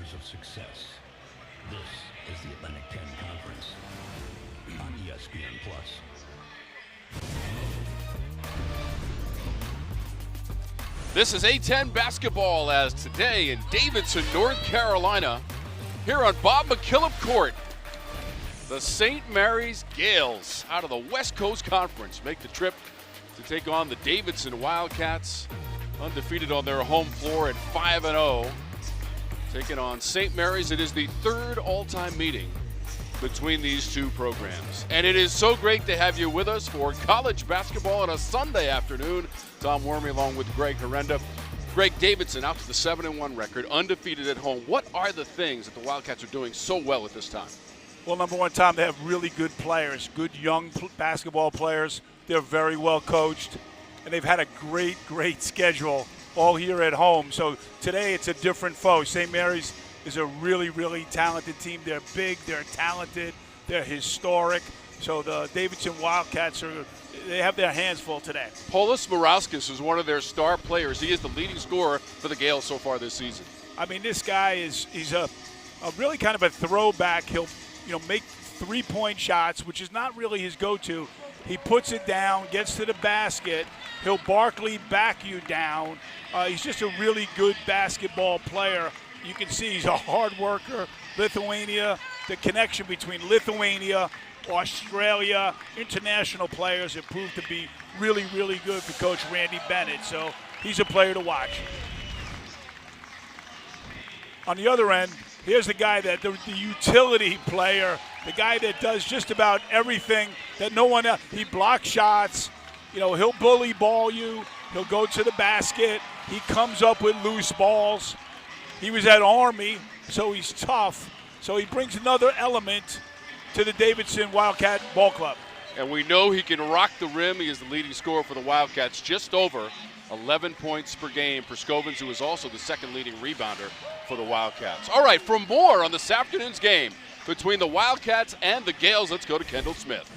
years of success. This is the Atlantic 10 Conference on ESPN+. This is A10 basketball as today in Davidson, North Carolina, here on Bob McKillop Court, the St. Mary's Gales out of the West Coast Conference make the trip to take on the Davidson Wildcats, undefeated on their home floor at 5-0. Taking on St. Mary's, it is the third all-time meeting between these two programs. And it is so great to have you with us for college basketball on a Sunday afternoon. Tom Wormy along with Greg Herenda. Greg, Davidson out to the 7-1 record, undefeated at home. What are the things that the Wildcats are doing so well at this time? Well, number one, Tom, they have really good players, good young basketball players. They're very well coached, and they've had a great schedule all here at home. So today it's a different foe. St. Mary's is a really talented team. They're big, they're talented, they're historic. So the Davidson Wildcats they have their hands full today. Polis Morauskas is one of their star players. He is the leading scorer for the Gales so far this season. I mean, this guy he's a really kind of a throwback. He'll make three-point shots, which is not really his go-to. He puts it down, gets to the basket. He'll Barkley back you down. He's just a really good basketball player. You can see he's a hard worker. Lithuania, the connection between Lithuania, Australia, international players have proved to be really good for Coach Randy Bennett. So he's a player to watch. On the other end, here's the guy the utility player, the guy that does just about everything that no one else. He blocks shots. He'll bully ball you. He'll go to the basket. He comes up with loose balls. He was at Army, so he's tough. So he brings another element to the Davidson Wildcat Ball Club. And we know he can rock the rim. He is the leading scorer for the Wildcats, just over 11 points per game for Scovins, who is also the second leading rebounder for the Wildcats. All right, for more on this afternoon's game between the Wildcats and the Gales, let's go to Kendall Smith.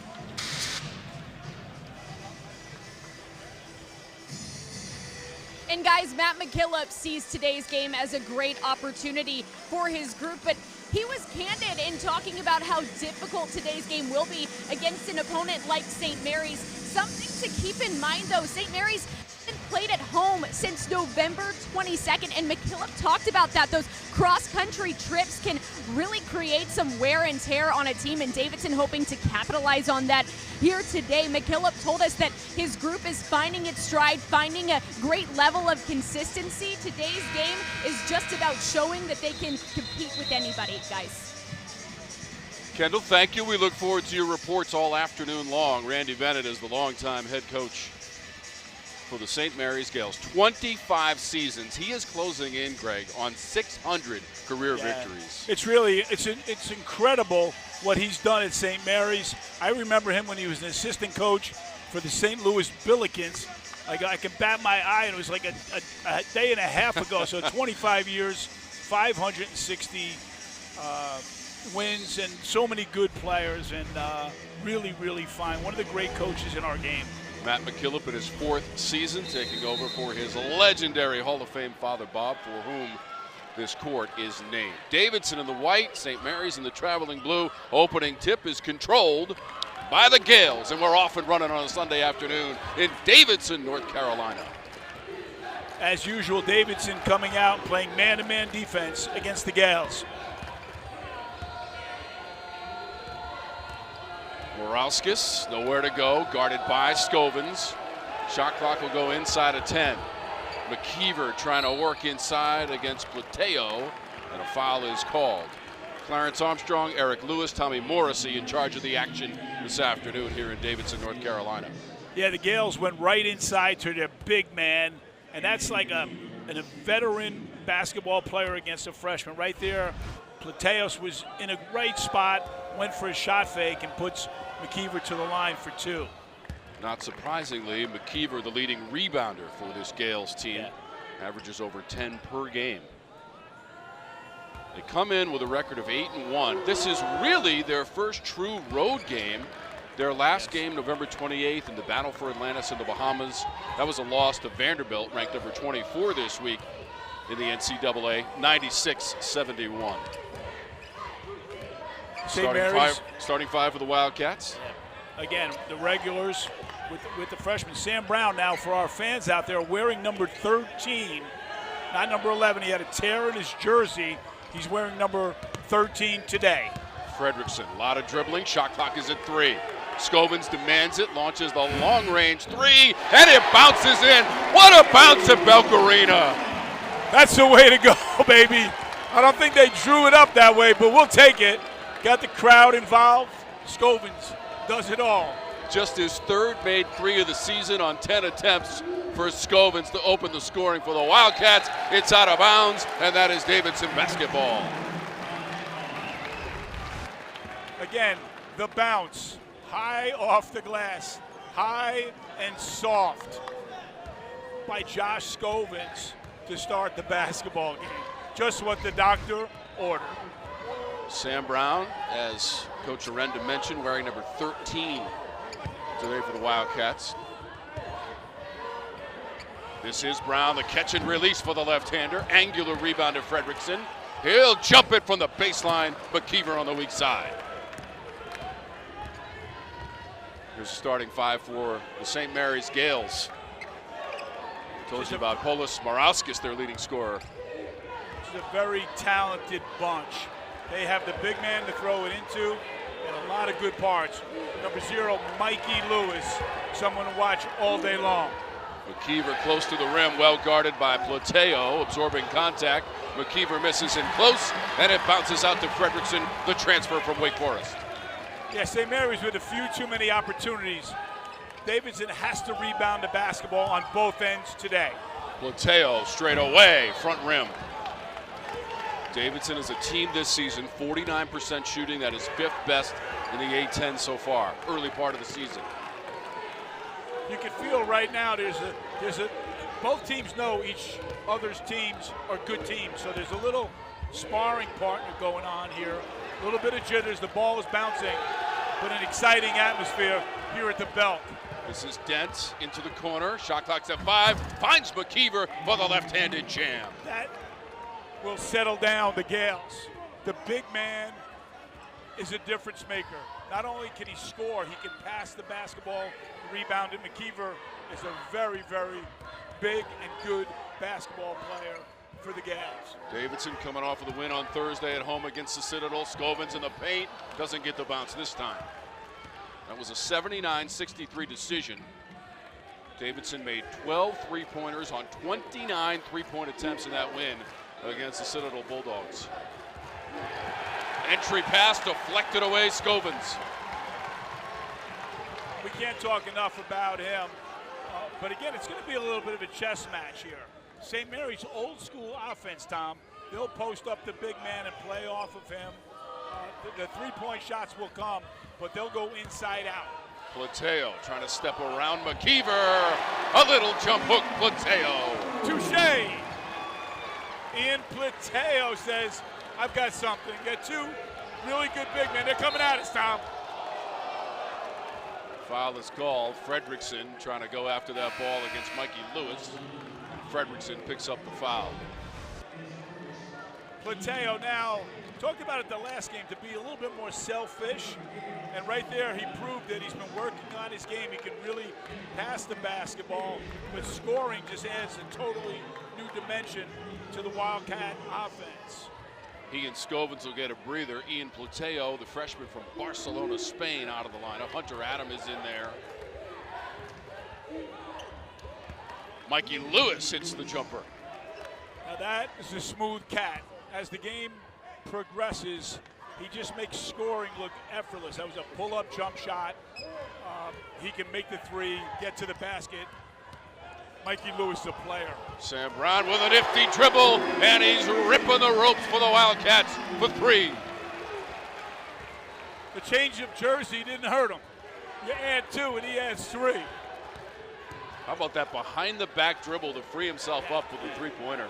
And guys, Matt McKillop sees today's game as a great opportunity for his group, but he was candid in talking about how difficult today's game will be against an opponent like St. Mary's. Something to keep in mind, though, St. Mary's hasn't played at home since November 22nd, and McKillop talked about that. Those cross-country trips can really create some wear and tear on a team, and Davidson hoping to capitalize on that here today. McKillop told us that his group is finding its stride, finding a great level of consistency. Today's game is just about showing that they can compete with anybody, guys. Kendall, thank you. We look forward to your reports all afternoon long. Randy Bennett is the longtime head coach for the St. Mary's Gales. 25 seasons. He is closing in, Greg, on 600 career victories. It's incredible what he's done at St. Mary's. I remember him when he was an assistant coach for the St. Louis Billikens. I can bat my eye, and it was like a day and a half ago. So 25 years, 560 wins, and so many good players, and really fine. One of the great coaches in our game. Matt McKillop in his fourth season, taking over for his legendary Hall of Fame father, Bob, for whom this court is named. Davidson in the white, St. Mary's in the traveling blue. Opening tip is controlled by the Gales, and we're off and running on a Sunday afternoon in Davidson, North Carolina. As usual, Davidson coming out playing man-to-man defense against the Gales. Morauskas, nowhere to go, guarded by Scovins. Shot clock will go inside of 10. McKeever trying to work inside against Plateo, and a foul is called. Clarence Armstrong, Eric Lewis, Tommy Morrissey in charge of the action this afternoon here in Davidson, North Carolina. Yeah, the Gales went right inside to their big man, and that's like a veteran basketball player against a freshman. Right there, Plateos was in a right spot, went for a shot fake, and puts McKeever to the line for two. Not surprisingly, McKeever, the leading rebounder for this Gales team, averages over 10 per game. They come in with a record of 8-1. This is really their first true road game. Their last game, November 28th, in the Battle for Atlantis in the Bahamas. That was a loss to Vanderbilt, ranked number 24 this week. in the NCAA, 96-71. Starting five for the Wildcats. Again, the regulars with the freshman. Sam Brown now, for our fans out there, wearing number 13, not number 11. He had a tear in his jersey. He's wearing number 13 today. Fredrickson, a lot of dribbling. Shot clock is at 3. Scovins demands it, launches the long-range 3, and it bounces in. What a bounce at Belcarina. That's the way to go, baby. I don't think they drew it up that way, but we'll take it. Got the crowd involved. Scovins does it all. Just his third made 3 of the season on 10 attempts for Scovins to open the scoring for the Wildcats. It's out of bounds, and that is Davidson basketball. Again, the bounce. High off the glass. High and soft by Josh Scovins to start the basketball game. Just what the doctor ordered. Sam Brown, as Coach Arenda mentioned, wearing number 13 today for the Wildcats. This is Brown, the catch and release for the left-hander. Angular rebound to Fredrickson. He'll jump it from the baseline, but McKeever on the weak side. Here's the starting 5 for the St. Mary's Gales. Told you about Polis Morauskas, their leading scorer. It's a very talented bunch. They have the big man to throw it into and a lot of good parts. Number 0, Mikey Lewis, someone to watch all day long. McKeever close to the rim, well guarded by Plateo, absorbing contact. McKeever misses in close, and it bounces out to Fredrickson, the transfer from Wake Forest. Yeah, St. Mary's with a few too many opportunities. Davidson has to rebound the basketball on both ends today. Plateo straight away, front rim. Davidson is a team this season, 49% shooting. That is 5th best in the A10 so far, early part of the season. You can feel right now both teams know each other's teams are good teams, so there's a little sparring partner going on here. A little bit of jitters, the ball is bouncing, but an exciting atmosphere here at the Belt. This is Dent into the corner, shot clock's at 5, finds McKeever for the left-handed jam. That will settle down the Gales. The big man is a difference maker. Not only can he score, he can pass the basketball, rebound it. McKeever is a very, very big and good basketball player for the Gales. Davidson coming off of the win on Thursday at home against the Citadel. Scovins in the paint, doesn't get the bounce this time. That was a 79-63 decision. Davidson made 12 three-pointers on 29 three-point attempts in that win against the Citadel Bulldogs. Entry pass deflected away, Scovins. We can't talk enough about him, but again, it's going to be a little bit of a chess match here. St. Mary's old school offense, Tom, they'll post up the big man and play off of him. The three-point shots will come, but they'll go inside out. Plateo trying to step around McKeever. A little jump hook, Plateo. Touche. Ian Plateo says, I've got something. Got 2 really good big men. They're coming at us, Tom. Foul is called. Fredrickson trying to go after that ball against Mikey Lewis. Fredrickson picks up the foul. Plateo now talked about it the last game to be a little bit more selfish, and right there he proved that he's been working on his game. He can really pass the basketball, but scoring just adds a totally new dimension to the Wildcat offense. He and Scovins will get a breather. Ian Plateo, the freshman from Barcelona, Spain, out of the lineup. Hunter Adam is in there. Mikey Lewis hits the jumper. Now that is a smooth cat. As the game progresses, he just makes scoring look effortless. That was a pull-up jump shot. He can make the 3, get to the basket. Mikey Lewis, the player. Sam Brown with a nifty dribble, and he's ripping the ropes for the Wildcats for 3. The change of jersey didn't hurt him. You add 2 and he adds 3. How about that behind-the-back dribble to free himself up with the three-pointer?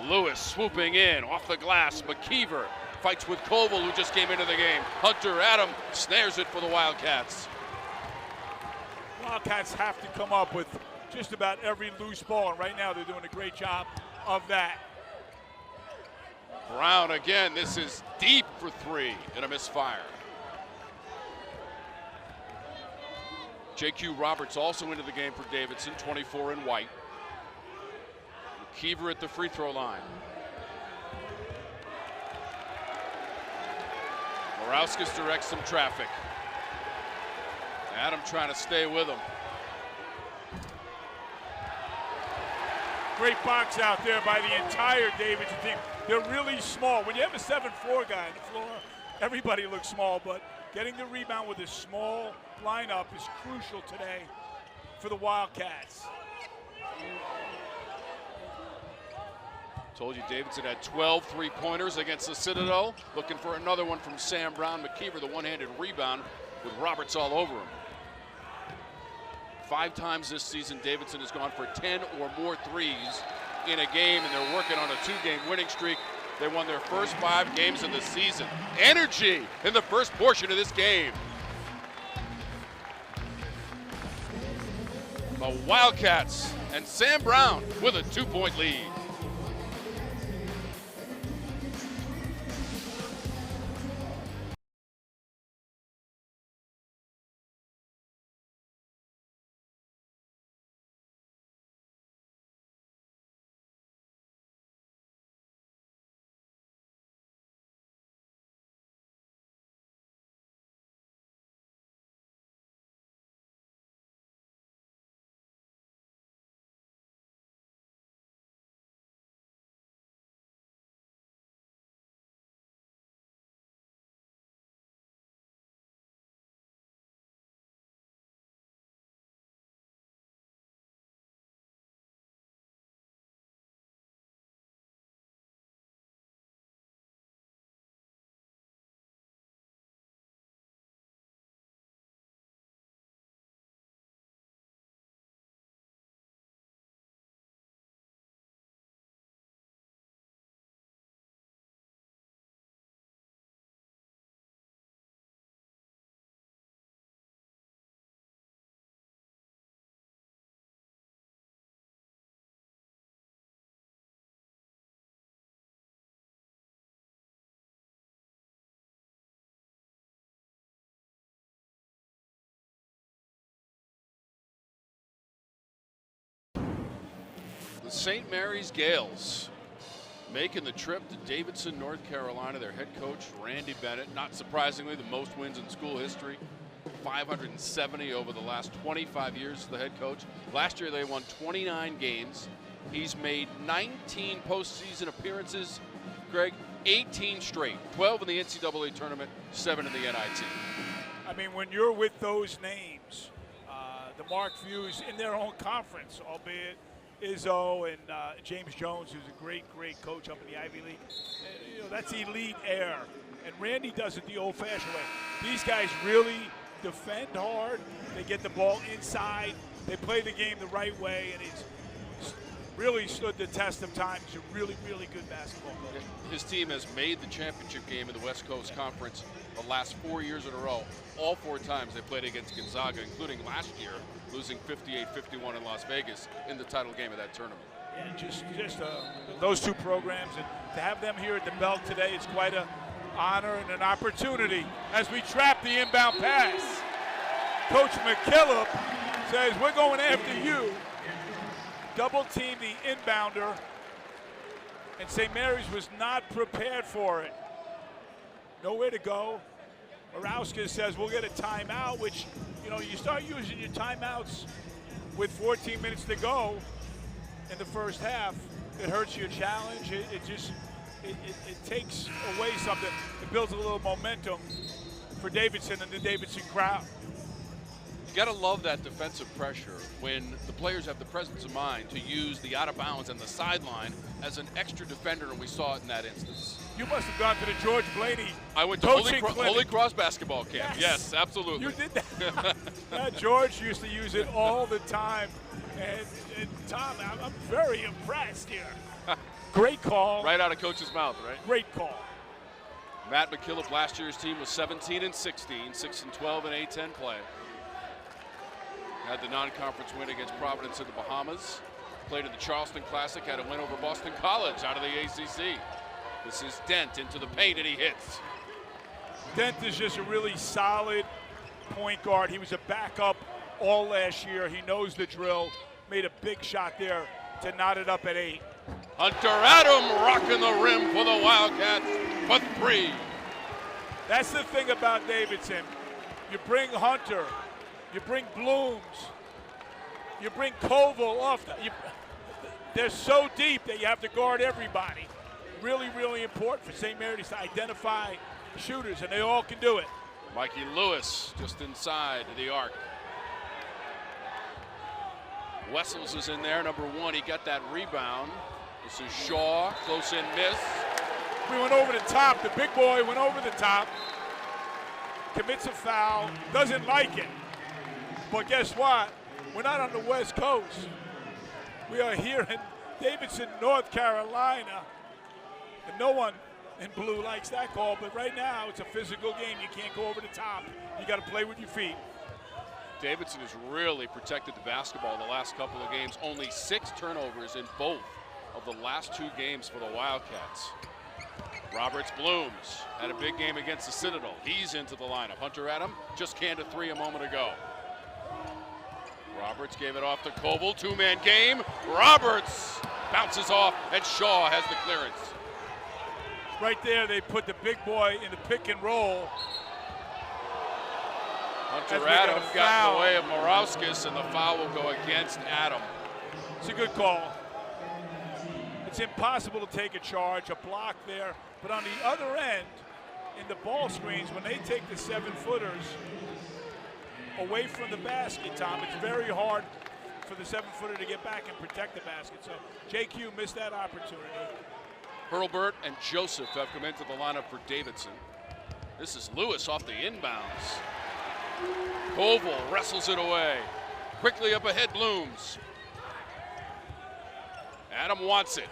Lewis swooping in off the glass. McKeever fights with Koval, who just came into the game. Hunter Adam snares it for the Wildcats. Wildcats have to come up with just about every loose ball, and right now they're doing a great job of that. Brown again. This is deep for three and a misfire. J.Q. Roberts also into the game for Davidson, 24 in white. Kiever at the free throw line. Morauskas directs some traffic. Adam trying to stay with him. Great box out there by the entire Davidson team. They're really small. When you have a 7'4" guy on the floor, everybody looks small, but getting the rebound with a small lineup is crucial today for the Wildcats. Told you Davidson had 12 three-pointers against the Citadel. Looking for another one from Sam Brown. McKeever, the one-handed rebound with Roberts all over him. 5 times this season, Davidson has gone for 10 or more threes in a game, and they're working on a 2-game winning streak. They won their first 5 games of the season. Energy in the first portion of this game. The Wildcats and Sam Brown with a 2-point lead. The St. Mary's Gales making the trip to Davidson, North Carolina. Their head coach, Randy Bennett, not surprisingly, the most wins in school history. 570 over the last 25 years as the head coach. Last year they won 29 games. He's made 19 postseason appearances, Greg, 18 straight, 12 in the NCAA tournament, 7 in the NIT. I mean, when you're with those names, the Mark Few's in their own conference, albeit Izzo and James Jones, who's a great, great coach up in the Ivy League. That's elite air. And Randy does it the old-fashioned way. These guys really defend hard. They get the ball inside. They play the game the right way, and he's really stood the test of time. He's a really, really good basketball coach. His team has made the championship game in the West Coast Conference the last 4 years in a row. All 4 times they played against Gonzaga, including last year, losing 58-51 in Las Vegas in the title game of that tournament. Yeah, just those 2 programs, and to have them here at the Belt today is quite an honor and an opportunity as we trap the inbound pass. Coach McKillop says, we're going after you. Double team the inbounder, and St. Mary's was not prepared for it. Nowhere to go. Morauskas says we'll get a timeout, which, you start using your timeouts with 14 minutes to go in the first half. It hurts your challenge. It takes away something. It builds a little momentum for Davidson and the Davidson crowd. You got to love that defensive pressure when the players have the presence of mind to use the out of bounds and the sideline as an extra defender, and we saw it in that instance. You must have gone to the George Blaney. I went to Holy Cross basketball camp. Yes, absolutely. You did that. Yeah, George used to use it all the time. And Tom, I'm very impressed here. Great call. Right out of coach's mouth, right? Great call. Matt McKillop, last year's team was 17-16, 6-12 in A-10 play. Had the non-conference win against Providence in the Bahamas. Played in the Charleston Classic, had a win over Boston College out of the ACC. This is Dent into the paint, and he hits. Dent is just a really solid point guard. He was a backup all last year. He knows the drill. Made a big shot there to knot it up at 8. Hunter Adam rocking the rim for the Wildcats for 3. That's the thing about Davidson. You bring Hunter, you bring Blooms, you bring Koval off. They're so deep that you have to guard everybody. Really, really important for St. Mary's to identify shooters, and they all can do it. Mikey Lewis just inside the arc. Wessels is in there, number 1. He got that rebound. This is Shaw, close in miss. We went over the top. The big boy went over the top. Commits a foul. Doesn't like it. But guess what? We're not on the West Coast. We are here in Davidson, North Carolina. And no one in blue likes that call. But right now, it's a physical game. You can't go over the top. You got to play with your feet. Davidson has really protected the basketball the last couple of games. Only 6 turnovers in both of the last 2 games for the Wildcats. Roberts Blooms had a big game against the Citadel. He's into the lineup. Hunter Adam just canned a 3 a moment ago. Roberts gave it off to Koval. 2-man game. Roberts bounces off, and Shaw has the clearance. Right there, they put the big boy in the pick and roll. Hunter Adam got in the way of Morauskas, and the foul will go against Adam. It's a good call. It's impossible to take a charge, a block there. But on the other end, in the ball screens, when they take the 7-footers away from the basket, Tom, it's very hard for the 7-footer to get back and protect the basket. So JQ missed that opportunity. Hurlburt and Joseph have come into the lineup for Davidson. This is Lewis off the inbounds. Koval wrestles it away. Quickly up ahead, Blooms. Adam wants it.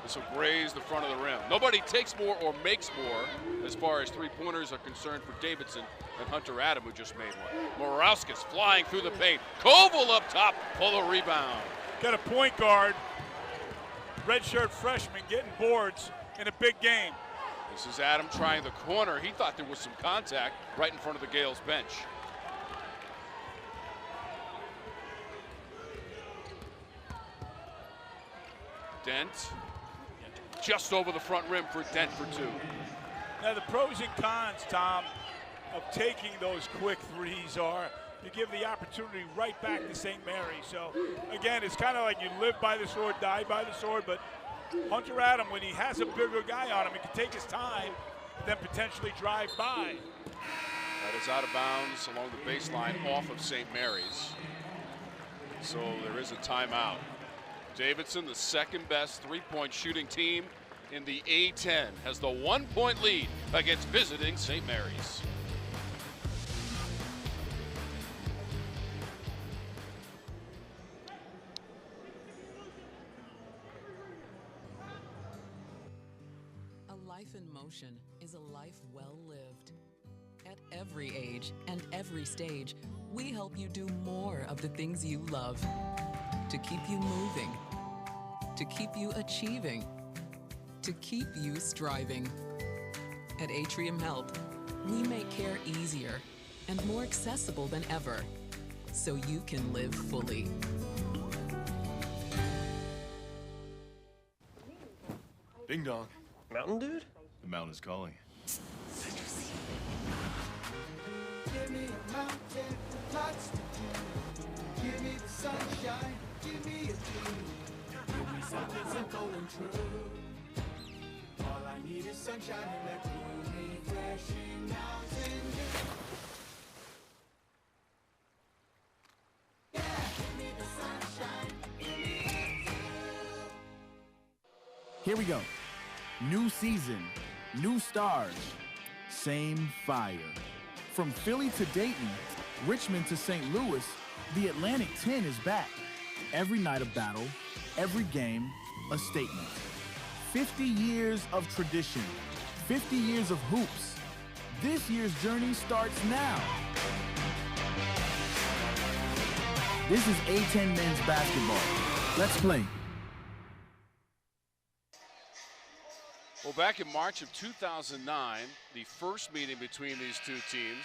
This will graze the front of the rim. Nobody takes more or makes more as far as 3-pointers are concerned for Davidson than Hunter Adam, who just made one. Morauskas flying through the paint. Koval up top for the rebound. Got a point guard, redshirt freshman, getting boards in a big game. This is Adam trying the corner. He thought there was some contact right in front of the Gales bench. Dent just over the front rim for Dent for 2. Now the pros and cons, Tom, of taking those quick threes are you give the opportunity right back to St. Mary's. So again, it's kind of like you live by the sword, die by the sword, but Hunter Adam, when he has a bigger guy on him, he can take his time and then potentially drive by. That is out of bounds along the baseline off of St. Mary's. So there is a timeout. Davidson, the second best 3-point shooting team in the A-10, has the 1-point lead against visiting St. Mary's. A life in motion is a life well lived. At every age and every stage, we help you do more of the things you love. To keep you moving, to keep you achieving, to keep you striving. At Atrium Health, we make care easier and more accessible than ever, so you can live fully. Ding dong. Mountain Dude? The mountain is calling. Give me a mountain to touch the dew. Give me the sunshine, give me a dream. Give me something simple and true. All I need is sunshine and that cool, refreshing mountain dew. Yeah, give me the sunshine, give me the dew. Here we go. New season, new stars, same fire. From Philly to Dayton, Richmond to St. Louis, the Atlantic 10 is back. Every night of battle, every game, a statement. 50 years of tradition, 50 years of hoops. This year's journey starts now. This is A10 men's basketball. Let's play. Well, back in March of 2009, the first meeting between these two teams,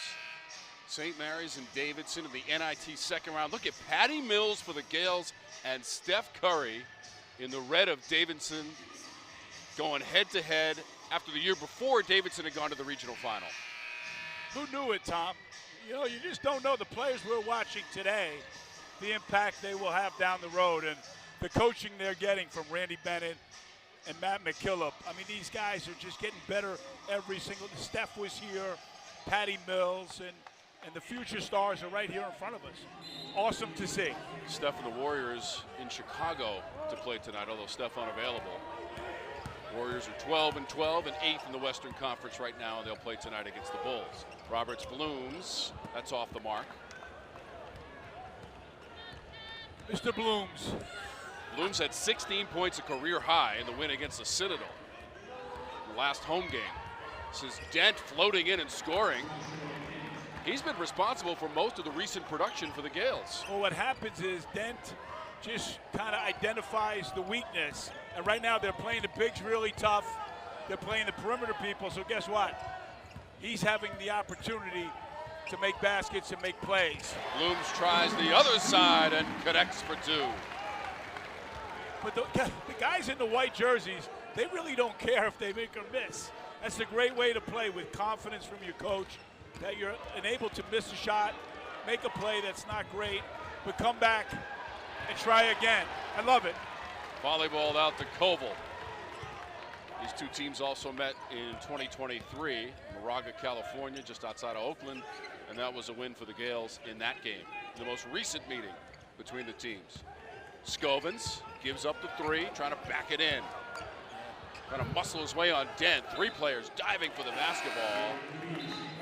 St. Mary's and Davidson in the NIT second round. Look at Patty Mills for the Gales and Steph Curry in the red of Davidson going head-to-head after the year before Davidson had gone to the regional final. Who knew it, Tom? You know, you just don't know the players we're watching today, the impact they will have down the road, and the coaching they're getting from Randy Bennett and Matt McKillop. I mean, these guys are just getting better every single. Steph was here, Patty Mills, and the future stars are right here in front of us. Awesome to see. Steph and the Warriors in Chicago to play tonight, although Steph unavailable. Warriors are 12-12 and 8th in the Western Conference right now, and they'll play tonight against the Bulls. Roberts Blooms, that's off the mark. Mr. Blooms. Blooms had 16 points, a career high in the win against the Citadel. The last home game. Since Dent floating in and scoring, he's been responsible for most of the recent production for the Gales. Well, what happens is Dent just kind of identifies the weakness. And right now they're playing the bigs really tough. They're playing the perimeter people, so guess what? He's having the opportunity to make baskets and make plays. Blooms tries the other side and connects for two. But the guys in the white jerseys, they really don't care if they make or miss. That's a great way to play, with confidence from your coach, that you're unable to miss a shot, make a play that's not great, but come back and try again. I love it. Volleyball out to Koval. These two teams also met in 2023, Moraga, California, just outside of Oakland, and that was a win for the Gales in that game. The most recent meeting between the teams. Scovins gives up the three, trying to back it in. Trying to muscle his way on Dent. Three players diving for the basketball.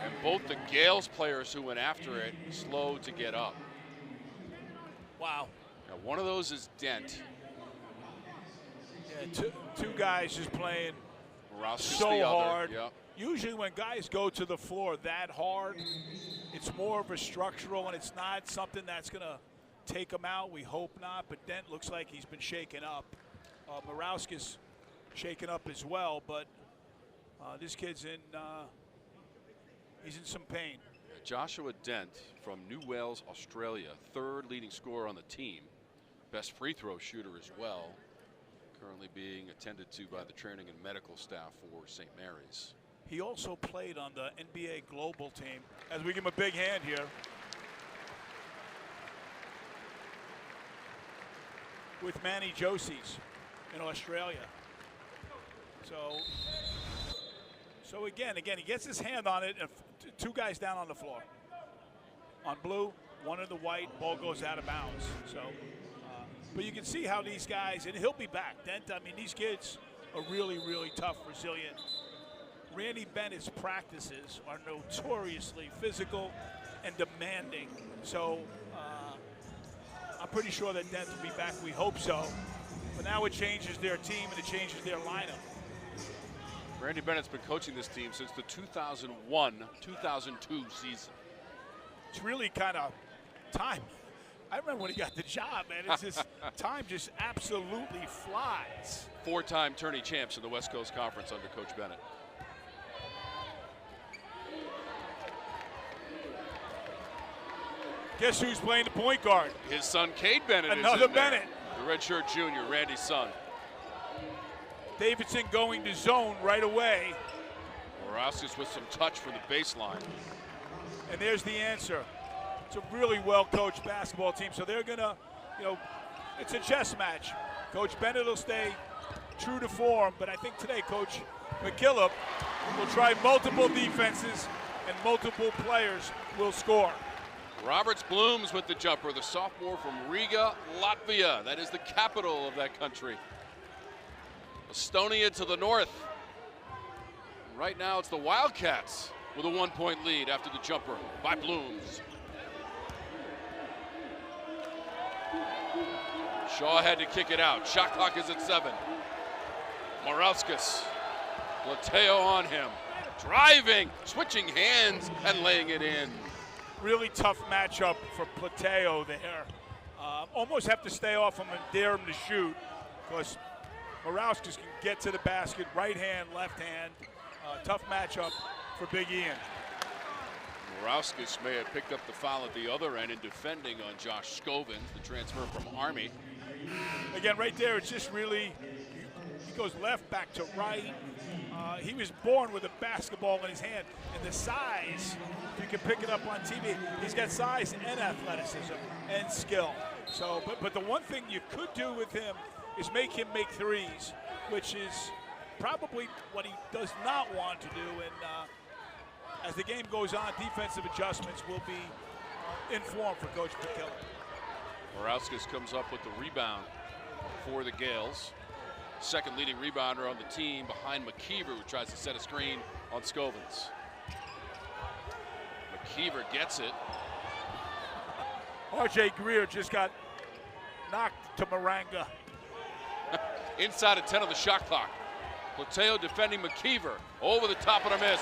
And both the Gales players who went after it slowed to get up. Wow. Now one of those is Dent. Yeah, two guys just playing Rouse's so the other. hard. Yep. Usually when guys go to the floor that hard, it's more of a structural, and it's not something that's going to take him out. We hope not, but Dent looks like he's been shaken up. Morawski's shaken up as well, but this kid's he's in some pain. Joshua Dent from New Wales, Australia, third leading scorer on the team. Best free throw shooter as well. Currently being attended to by the training and medical staff for St. Mary's. He also played on the NBA Global team. As we give him a big hand here. With Manny Josie's in Australia. So again, he gets his hand on it, and two guys down on the floor. On blue, one in the white, ball goes out of bounds. So, but you can see how these guys, and he'll be back. Dent, I mean, these kids are really, really tough, resilient. Randy Bennett's practices are notoriously physical and demanding. So I'm pretty sure that Dent will be back. We hope so. But now it changes their team and it changes their lineup. Randy Bennett's been coaching this team since the 2001-2002 season. It's really kind of time. I remember when he got the job, man. It's just time just absolutely flies. Four-time tourney champs in the West Coast Conference under Coach Bennett. Guess who's playing the point guard? His son, Cade Bennett, Another is in Bennett. There. The redshirt junior, Randy's son. Davidson going to zone right away. Morawskis with some touch from the baseline. And there's the answer. It's a really well-coached basketball team, so they're going to, it's a chess match. Coach Bennett will stay true to form, but I think today Coach McKillop will try multiple defenses and multiple players will score. Roberts Blooms with the jumper, the sophomore from Riga, Latvia. That is the capital of that country. Estonia to the north. Right now it's the Wildcats with a 1-point lead after the jumper by Blooms. Shaw had to kick it out. Shot clock is at 7. Morawskis, Plateo on him. Driving, switching hands and laying it in. Really tough matchup for Plateo there. Almost have to stay off him and dare him to shoot, because Morauskas can get to the basket, right hand, left hand. Tough matchup for Big Ian. Morauskas may have picked up the foul at the other end in defending on Josh Scovin, the transfer from Army. Again, right there, it's just really, he goes left, back to right. He was born with a basketball in his hand, and the size, you can pick it up on TV, he's got size and athleticism and skill. So, but the one thing you could do with him is make him make threes, which is probably what he does not want to do. And as the game goes on, defensive adjustments will be informed for Coach McKillop. Morauskas comes up with the rebound for the Gales. Second leading rebounder on the team behind McKeever, who tries to set a screen on Scovins. McKeever gets it. R.J. Greer just got knocked to Maranga. Inside of 10 on the shot clock. Plateo defending McKeever. Over the top of the miss.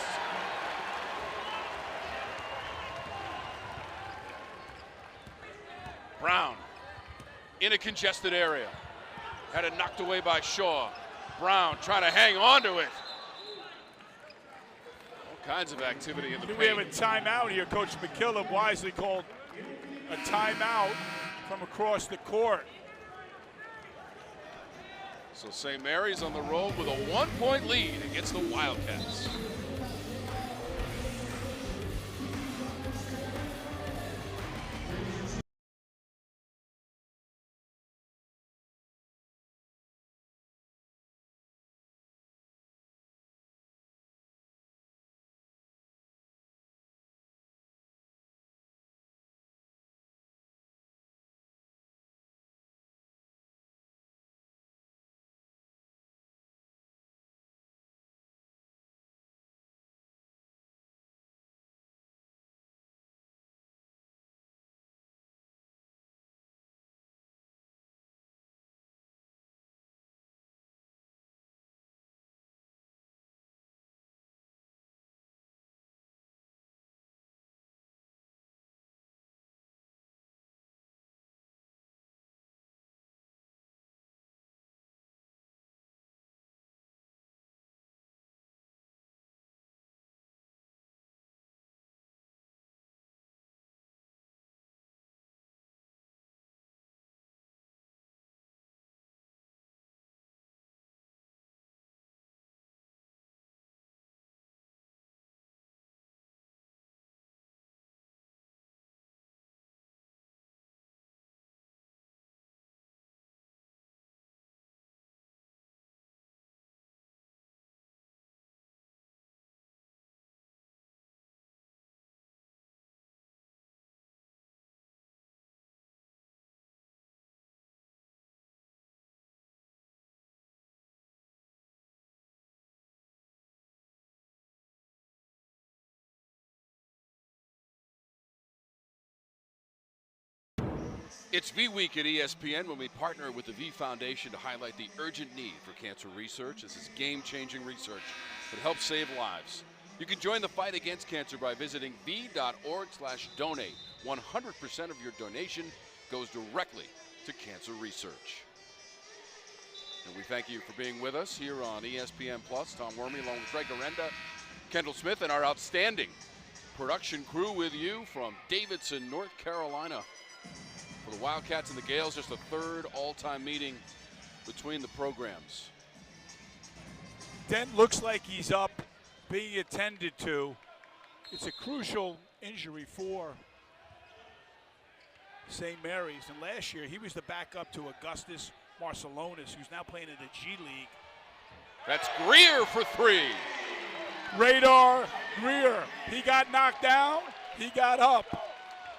Brown in a congested area. Had it knocked away by Shaw. Brown trying to hang on to it. All kinds of activity in the paint. We have a timeout here. Coach McKillop wisely called a timeout from across the court. So St. Mary's on the road with a 1-point lead against the Wildcats. It's V Week at ESPN when we partner with the V Foundation to highlight the urgent need for cancer research. This is game-changing research that helps save lives. You can join the fight against cancer by visiting v.org/donate. 100% of your donation goes directly to cancer research. And we thank you for being with us here on ESPN Plus. Tom Wormy along with Greg Arenda, Kendall Smith, and our outstanding production crew with you from Davidson, North Carolina. For the Wildcats and the Gales, just a third all-time meeting between the programs. Dent looks like he's up, being attended to. It's a crucial injury for St. Mary's. And last year, he was the backup to Augustus Marcelonis, who's now playing in the G League. That's Greer for three. Radar Greer. He got knocked down. He got up.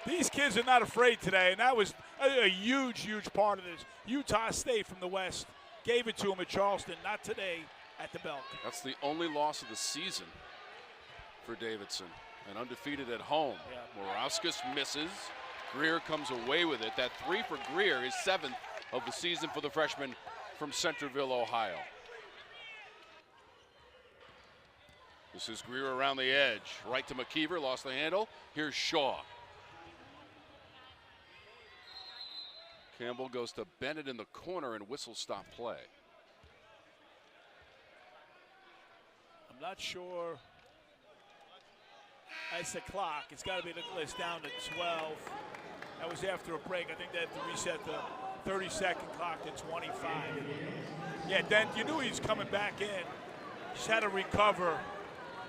These kids are not afraid today, and that was a huge, huge part of this. Utah State from the West gave it to him at Charleston, not today at the Belk. That's the only loss of the season for Davidson, and undefeated at home. Morauskas misses. Greer comes away with it. That three for Greer is 7th of the season for the freshman from Centerville, Ohio. This is Greer around the edge. Right to McKeever, lost the handle. Here's Shaw. Campbell goes to Bennett in the corner and whistle stop play. I'm not sure. That's the clock. It's got to be it's down to 12. That was after a break. I think they had to reset the 30-second clock to 25. Yeah, Dent, you knew he was coming back in. Just had to recover.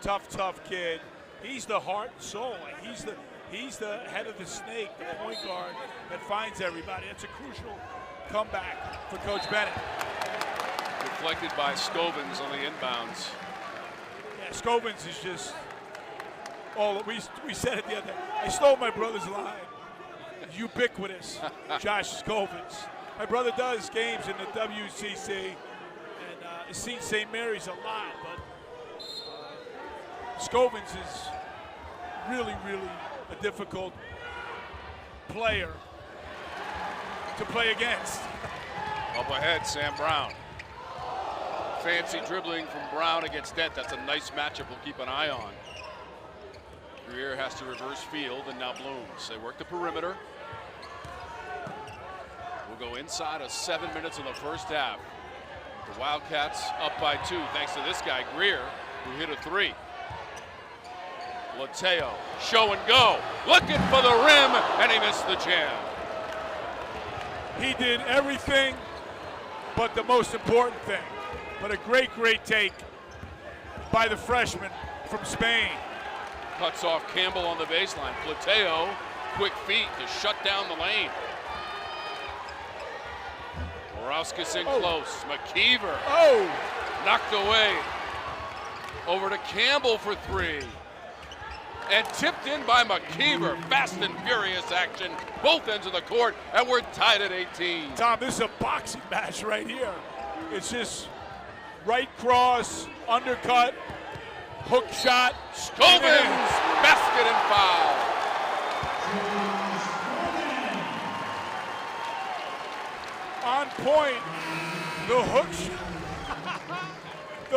Tough kid. He's the heart and soul. He's the head of the snake, the point guard that finds everybody. That's a crucial comeback for Coach Bennett. Deflected by Scovins on the inbounds. Yeah, Scovins is just all we said it the other day. I stole my brother's line. Ubiquitous, Josh Scovins. My brother does games in the WCC and has seen St. Mary's a lot, but Scovins is really a difficult player to play against. Up ahead, Sam Brown. Fancy dribbling from Brown against Dent. That's a nice matchup we'll keep an eye on. Greer has to reverse field, and now Blooms. They work the perimeter. We'll go inside of 7 minutes in the first half. The Wildcats up by 2 thanks to this guy, Greer, who hit a 3. Lateo, show and go, looking for the rim, and he missed the jam. He did everything but the most important thing. But a great take by the freshman from Spain. Cuts off Campbell on the baseline. Plateo, quick feet to shut down the lane. Morauskas in close. McKeever knocked away. Over to Campbell for 3. And tipped in by McKeever. Fast and furious action, both ends of the court, and we're tied at 18. Tom, this is a boxing match right here. It's just right cross, undercut, hook shot. Scovins, basket and foul. On point, the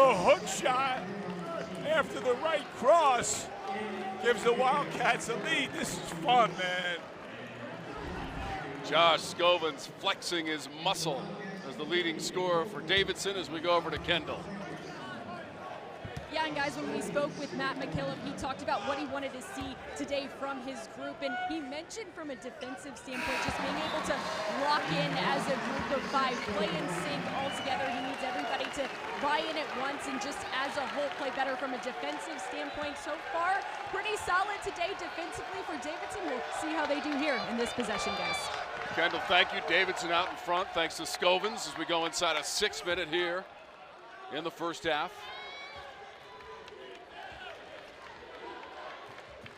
hook shot after the right cross gives the Wildcats a lead. This is fun, man. Josh Scovins flexing his muscle as the leading scorer for Davidson as we go over to Kendall. Yeah, and guys, when we spoke with Matt McKillop, he talked about what he wanted to see today from his group, and he mentioned from a defensive standpoint just being able to lock in as a group of 5, play in sync all together. He needs everybody to buy in at once and just as a whole play better from a defensive standpoint. So far, pretty solid today defensively for Davidson. We'll see how they do here in this possession, guys. Kendall, thank you. Davidson out in front, thanks to Scovins as we go inside a 6-minute here in the first half.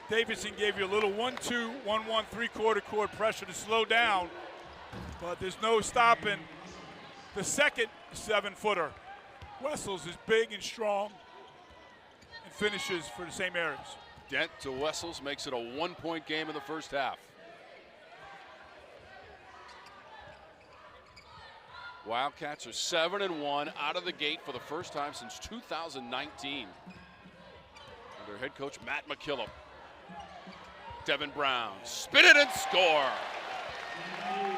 Davidson gave you a little 1-2, 1-1, 3/4 court pressure to slow down, but there's no stopping the second 7-footer. Wessels is big and strong and finishes for the St. Mary's. Dent to Wessels makes it a 1-point game in the first half. Wildcats are 7-1 out of the gate for the first time since 2019. Under head coach Matt McKillop. Devin Brown, spin it and score.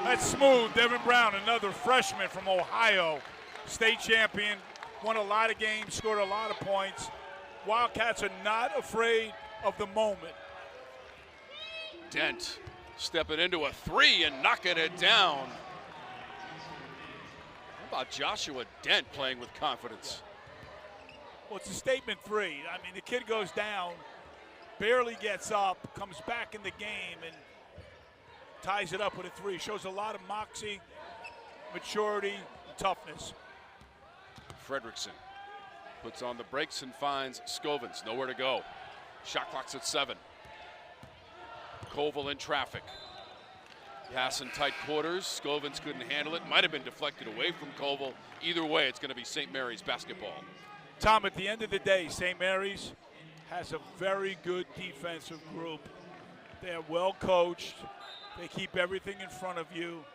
That's smooth. Devin Brown, another freshman from Ohio, state champion, won a lot of games, scored a lot of points. Wildcats are not afraid of the moment. Dent stepping into a 3 and knocking it down. How about Joshua Dent playing with confidence? Well, it's a statement 3. I mean, the kid goes down, barely gets up, comes back in the game, and ties it up with a 3. Shows a lot of moxie, maturity, and toughness. Fredrickson puts on the brakes and finds Scovins. Nowhere to go. Shot clock's at 7. Koval in traffic. Pass in tight quarters. Scovins couldn't handle it. Might have been deflected away from Koval. Either way, it's going to be St. Mary's basketball. Tom, at the end of the day, St. Mary's has a very good defensive group. They're well coached. They keep everything in front of you.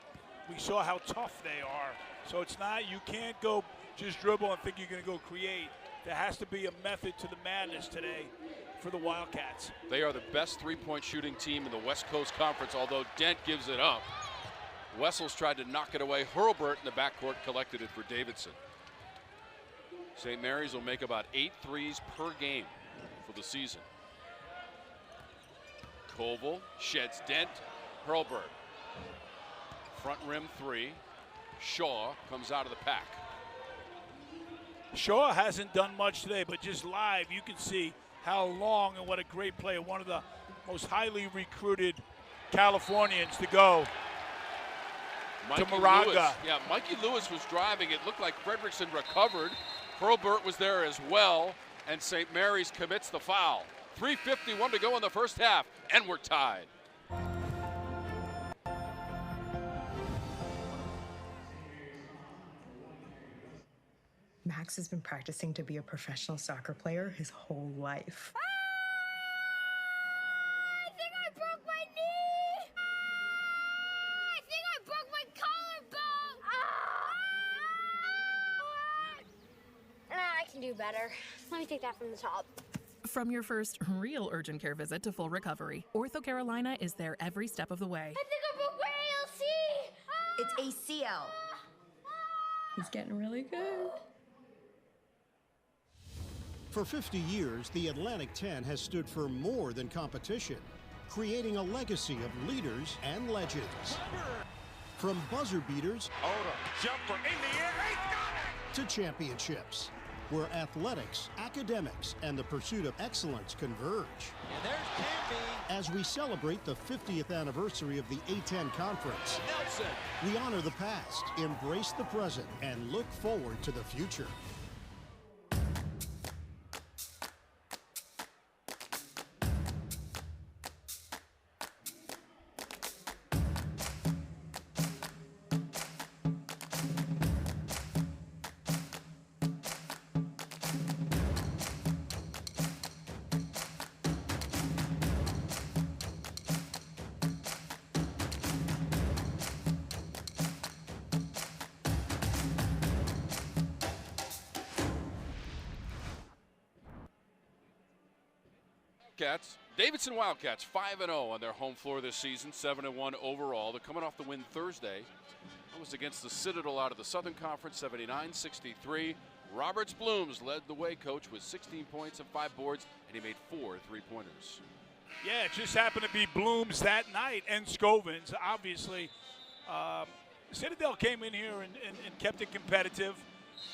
We saw how tough they are. So it's not, you can't go just dribble and think you're going to go create. There has to be a method to the madness today for the Wildcats. They are the best 3-point shooting team in the West Coast Conference, although Dent gives it up. Wessels tried to knock it away. Hurlburt in the backcourt collected it for Davidson. St. Mary's will make about 8 threes per game for the season. Koval sheds dent. Hurlburt. Front rim 3. Shaw comes out of the pack. Shaw hasn't done much today, but just live, you can see how long and what a great player. One of the most highly recruited Californians to go to Moraga. Lewis. Yeah, Mikey Lewis was driving. It looked like Fredrickson recovered. Hurlburt was there as well, and St. Mary's commits the foul. 3:51 to go in the first half, and we're tied. Max has been practicing to be a professional soccer player his whole life. I think I broke my knee! I think I broke my collarbone! I can do better. Let me take that from the top. From your first real urgent care visit to full recovery, Ortho Carolina is there every step of the way. I think I broke my ALC! It's ACL. He's getting really good. For 50 years, the Atlantic 10 has stood for more than competition, creating a legacy of leaders and legends. From buzzer beaters Jumper in the air, to championships, where athletics, academics, and the pursuit of excellence converge. And there's Canby. As we celebrate the 50th anniversary of the A10 Conference, Nelson. we honor the past, embrace the present, and look forward to the future. Davidson Wildcats 5-0 on their home floor this season, 7-1 overall. They're coming off the win Thursday. That was against the Citadel out of the Southern Conference, 79-63. Roberts Blooms led the way, coach, with 16 points and 5 boards, and he made 4 3-pointers. Yeah, it just happened to be Blooms that night and Scovins, obviously. Citadel came in here and kept it competitive.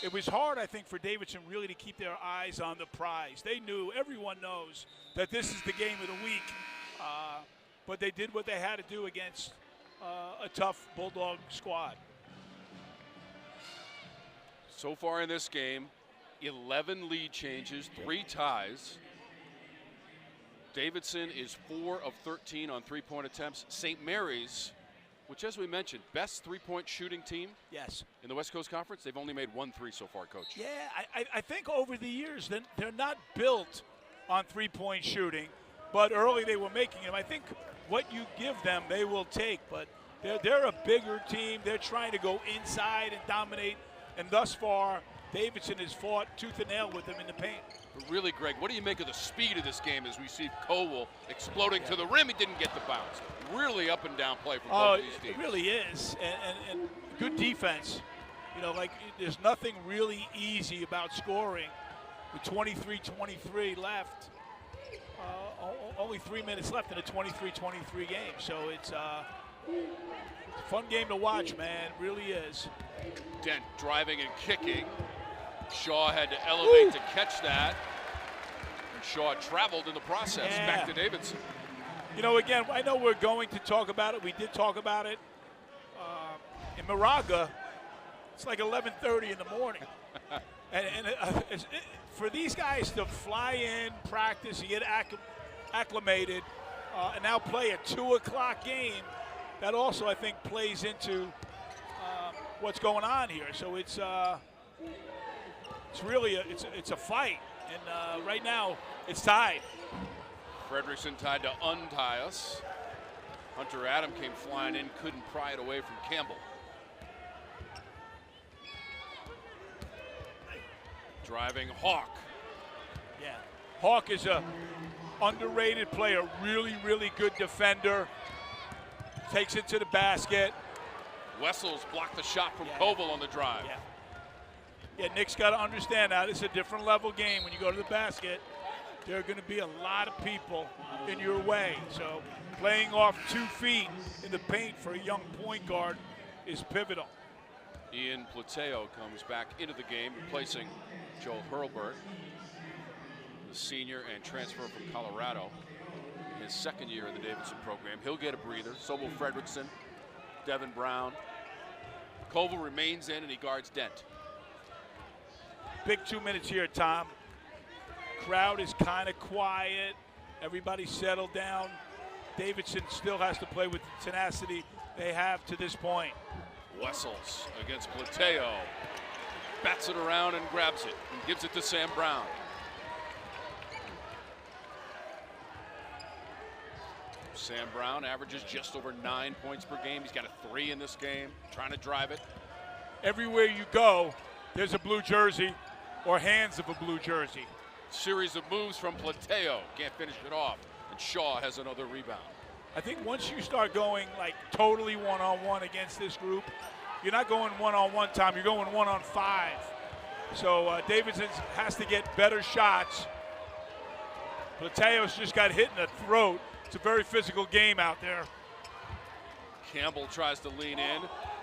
It was hard, I think, for Davidson really to keep their eyes on the prize. They knew, everyone knows, that this is the game of the week. But they did what they had to do against a tough Bulldog squad. So far in this game, 11 lead changes, 3 ties. Davidson is 4 of 13 on 3-point attempts. St. Mary's, which, as we mentioned, best 3-point shooting team. Yes. In the West Coast Conference, they've only made 1 3 so far, Coach. Yeah, I think over the years, they're not built on 3-point shooting, but early they were making them. I think what you give them, they will take, but they're a bigger team. They're trying to go inside and dominate, and thus far, Davidson has fought tooth and nail with them in the paint. But really, Greg, what do you make of the speed of this game as we see Koval exploding to the rim? He didn't get the bounce. Really up and down play from both of these teams. It really is, and good defense. You know, like there's nothing really easy about scoring with 23-23 left. Only 3 minutes left in a 23-23 game, so it's a fun game to watch, man. It really is. Dent driving and kicking. Shaw had to elevate to catch that. And Shaw traveled in the process. Yeah. Back to Davidson. You know, again, I know we're going to talk about it. We did talk about it. In Moraga, it's like 11:30 in the morning. For these guys to fly in, practice, and get acclimated, and now play a 2 o'clock game, that also, I think, plays into what's going on here. So it's really it's a fight, and right now it's tied. Fredrickson tried to untie us. Hunter Adam came flying in, couldn't pry it away from Campbell. Driving Hawk. Yeah, Hawk is a underrated player, really, really good defender. Takes it to the basket. Wessels blocked the shot from Koval on the drive. Yeah, Nick's got to understand that it's a different level game. When you go to the basket, there are going to be a lot of people in your way. So playing off 2 feet in the paint for a young point guard is pivotal. Ian Plateo comes back into the game, replacing Joel Hurlburt, the senior and transfer from Colorado in his second year in the Davidson program. He'll get a breather. So will Fredrickson, Devin Brown. Koval remains in and he guards Dent. Big 2 minutes here, Tom. Crowd is kind of quiet. Everybody settled down. Davidson still has to play with the tenacity they have to this point. Wessels against Plateo. Bats it around and grabs it and gives it to Sam Brown. Sam Brown averages just over 9 points per game. He's got a 3 in this game, trying to drive it. Everywhere you go, there's a blue jersey or hands of a blue jersey. Series of moves from Plateo. Can't finish it off. And Shaw has another rebound. I think once you start going like totally one-on-one against this group, you're not going one-on-one, Tom, you're going 1-on-5. So Davidson has to get better shots. Plateo's just got hit in the throat. It's a very physical game out there. Campbell tries to lean in.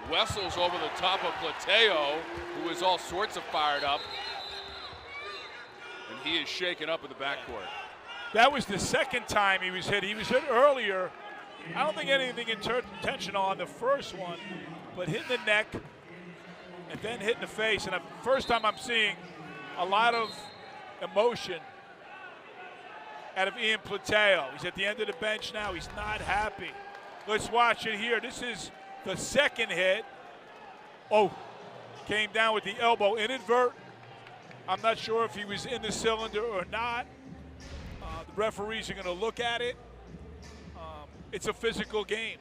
Wessels over the top of Plateo, who is all sorts of fired up. And he is shaken up in the backcourt. That was the second time he was hit. He was hit earlier. I don't think anything intentional on the first one, but hitting the neck and then hitting the face. And the first time I'm seeing a lot of emotion out of Ian Plateo. He's at the end of the bench now. He's not happy. Let's watch it here. This is the second hit. Oh, came down with the elbow inadvertent. I'm not sure if he was in the cylinder or not. The referees are going to look at it. It's a physical game.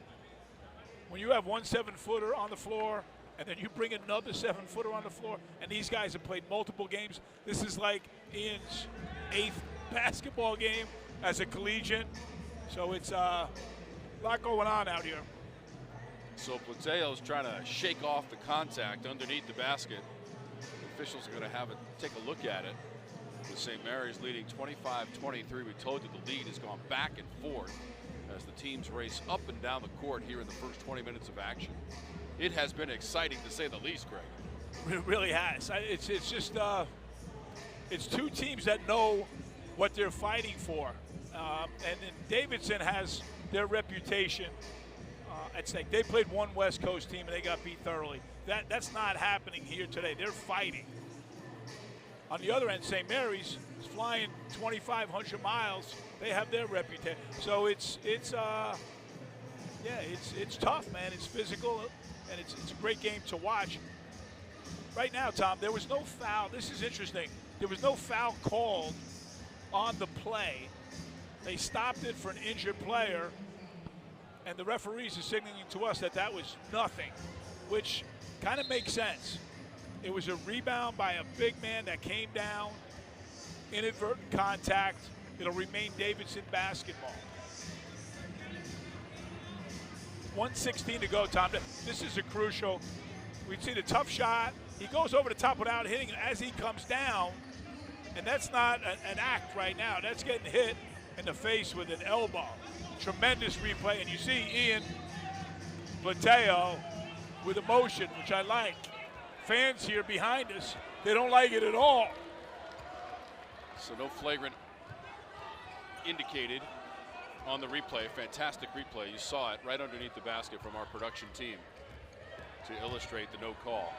When you have one 7-footer on the floor and then you bring another 7-footer on the floor, and these guys have played multiple games, this is like Ian's 8th basketball game as a collegiate. So it's a lot going on out here. So Plateo's trying to shake off the contact underneath the basket. The officials are going to have it take a look at it. With St. Mary's leading 25-23. We told you the lead has gone back and forth as the teams race up and down the court here in the first 20 minutes of action. It has been exciting to say the least, Greg. It really has. It's just it's two teams that know what they're fighting for, and then Davidson has their reputation at stake. They played one West Coast team and they got beat thoroughly. That's not happening here today. They're fighting. On the other end, St. Mary's is flying 2,500 miles. They have their reputation. So it's tough, man. It's physical, and it's a great game to watch. Right now, Tom, there was no foul. This is interesting. There was no foul called on the play. They stopped it for an injured player, and the referees are signaling to us that was nothing, which kind of makes sense. It was a rebound by a big man that came down, inadvertent contact. It'll remain Davidson basketball. 1:16 to go, Tom. This is a crucial. We've seen a tough shot. He goes over the top without hitting it as he comes down, and that's not an act right now. That's getting hit in the face with an elbow. Tremendous replay, and you see Ian Plateo with emotion, which I like. Fans here behind us, they don't like it at all. So no flagrant indicated on the replay. Fantastic replay. You saw it right underneath the basket from our production team to illustrate the no call.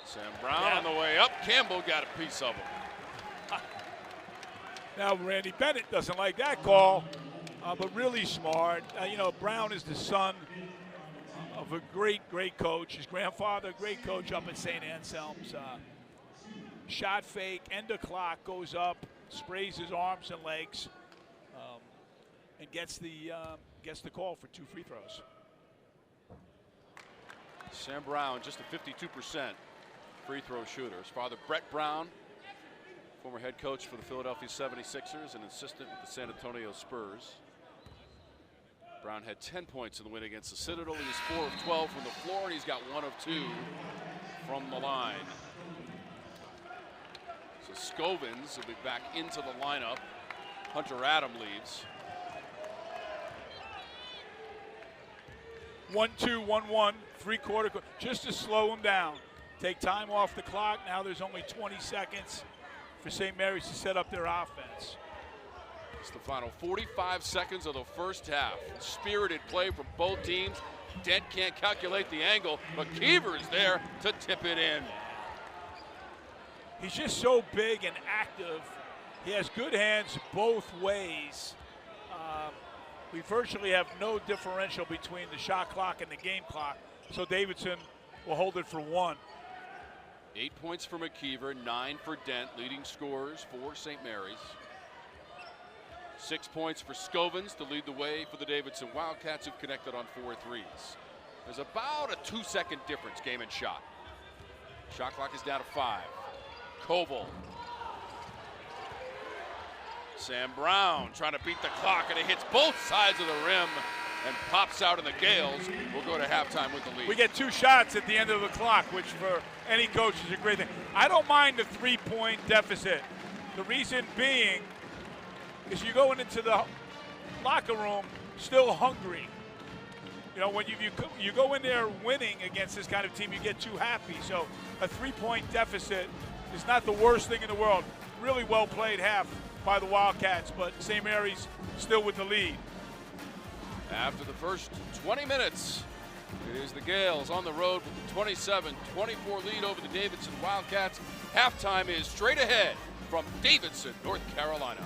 Sam Brown on the way up. Campbell got a piece of him. Now Randy Bennett doesn't like that call, but really smart. Brown is the son of a great coach. His grandfather, great coach up at St. Anselm's. Shot fake, end of clock, goes up, sprays his arms and legs, and gets the call for 2 free throws. Sam Brown, just a 52% free throw shooter. His father, Brett Brown, former head coach for the Philadelphia 76ers and assistant with the San Antonio Spurs. Brown had 10 points in the win against the Citadel. He's 4 of 12 from the floor, and he's got 1 of 2 from the line. So Scovins will be back into the lineup. Hunter Adam leaves. 1-2, 1-1, three-quarter, just to slow him down. Take time off the clock. Now there's only 20 seconds for St. Mary's to set up their offense. It's the final 45 seconds of the first half. Spirited play from both teams. Dent can't calculate the angle, but Keever is there to tip it in. He's just so big and active. He has good hands both ways. We virtually have no differential between the shot clock and the game clock, so Davidson will hold it for 1. 8 points for McKeever, 9 for Dent, leading scorers for St. Mary's. 6 points for Scovins to lead the way for the Davidson Wildcats, who've connected on 4 threes. There's about a 2-second difference, game and shot. Shot clock is down to 5. Koval. Sam Brown trying to beat the clock, and it hits both sides of the rim and pops out, in the Gales will go to halftime with the lead. We get 2 shots at the end of the clock, which for any coach is a great thing. I don't mind the 3-point deficit. The reason being is you're going into the locker room still hungry. You know, when you go in there winning against this kind of team, you get too happy. So a 3-point deficit is not the worst thing in the world. Really well played half by the Wildcats, but St. Mary's still with the lead. After the first 20 minutes, it is the Gales on the road with the 27-24 lead over the Davidson Wildcats. Halftime is straight ahead from Davidson, North Carolina.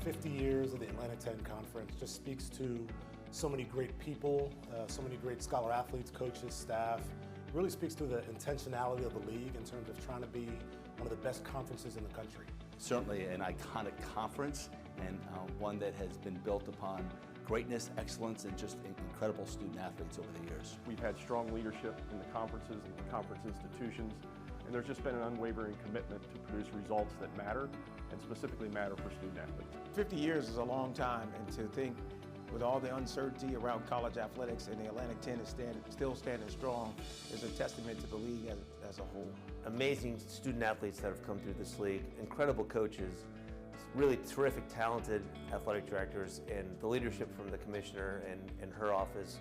"50 years of the Atlantic 10 Conference" just speaks to so many great people, so many great scholar athletes, coaches, staff. It really speaks to the intentionality of the league in terms of trying to be one of the best conferences in the country. Certainly an iconic conference, and one that has been built upon greatness, excellence, and just incredible student athletes over the years. We've had strong leadership in the conferences and the conference institutions, and there's just been an unwavering commitment to produce results that matter, and specifically matter for student athletes. 50 years is a long time, and to think with all the uncertainty around college athletics and the Atlantic 10 is still standing strong is a testament to the league as a whole. Amazing student athletes that have come through this league, incredible coaches, really terrific, talented athletic directors, and the leadership from the commissioner and her office,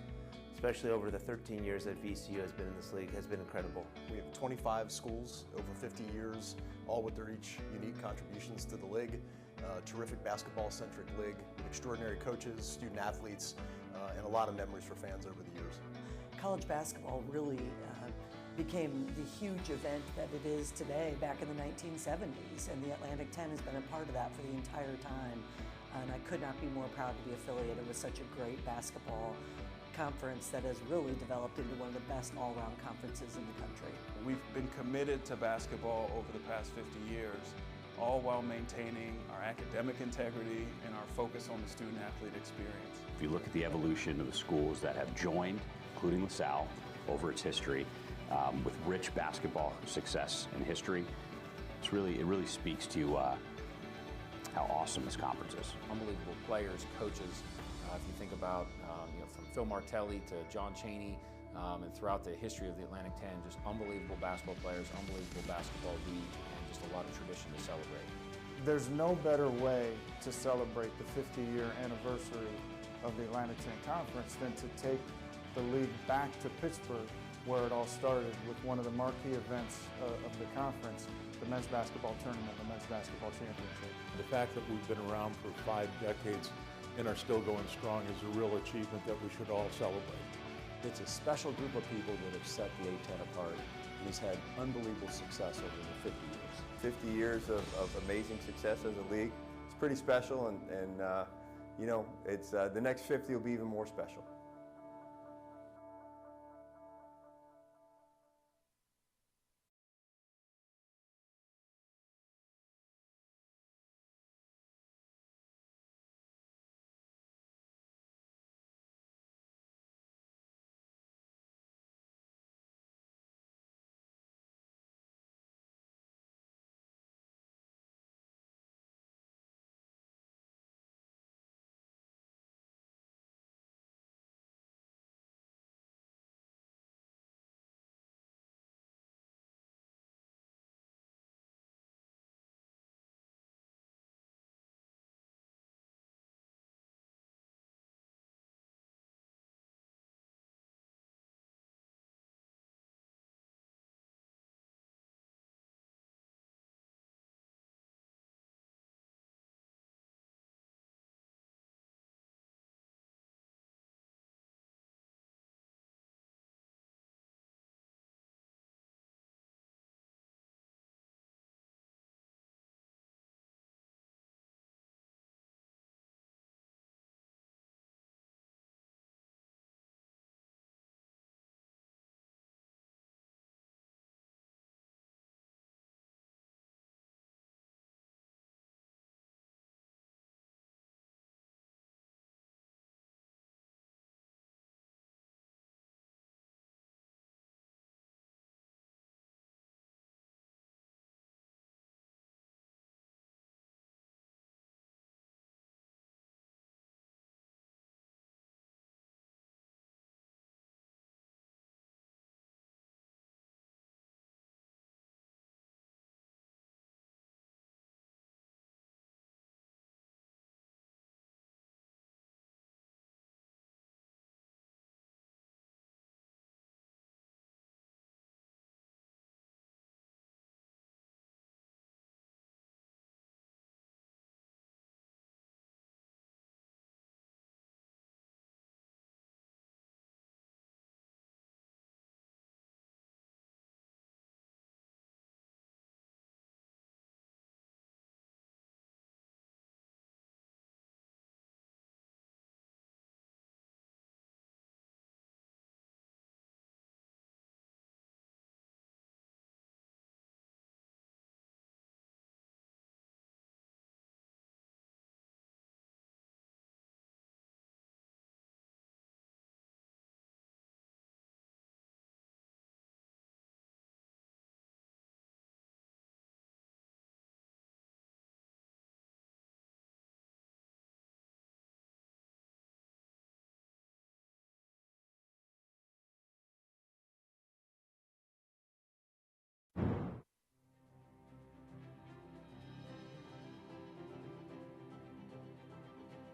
especially over the 13 years that VCU has been in this league, has been incredible. We have 25 schools over 50 years, all with their each unique contributions to the league. Terrific basketball-centric league, extraordinary coaches, student athletes, and a lot of memories for fans over the years. College basketball really became the huge event that it is today back in the 1970s, and the Atlantic 10 has been a part of that for the entire time. And I could not be more proud to be affiliated with such a great basketball conference that has really developed into one of the best all-around conferences in the country. We've been committed to basketball over the past 50 years, all while maintaining our academic integrity and our focus on the student-athlete experience. If you look at the evolution of the schools that have joined, including LaSalle, over its history, with rich basketball success and history, it really speaks to how awesome this conference is. Unbelievable players, coaches. If you think about from Phil Martelli to John Chaney, and throughout the history of the Atlantic 10, just unbelievable basketball players, unbelievable basketball league, and just a lot of tradition to celebrate. There's no better way to celebrate the 50-year anniversary of the Atlantic 10 Conference than to take the league back to Pittsburgh, where it all started with one of the marquee events of the conference, the men's basketball tournament, the men's basketball championship. The fact that we've been around for 5 decades and are still going strong is a real achievement that we should all celebrate. It's a special group of people that have set the A-10 apart, and he's had unbelievable success over the 50 years. 50 years of amazing success as a league. It's pretty special, and you know, it's the next 50 will be even more special.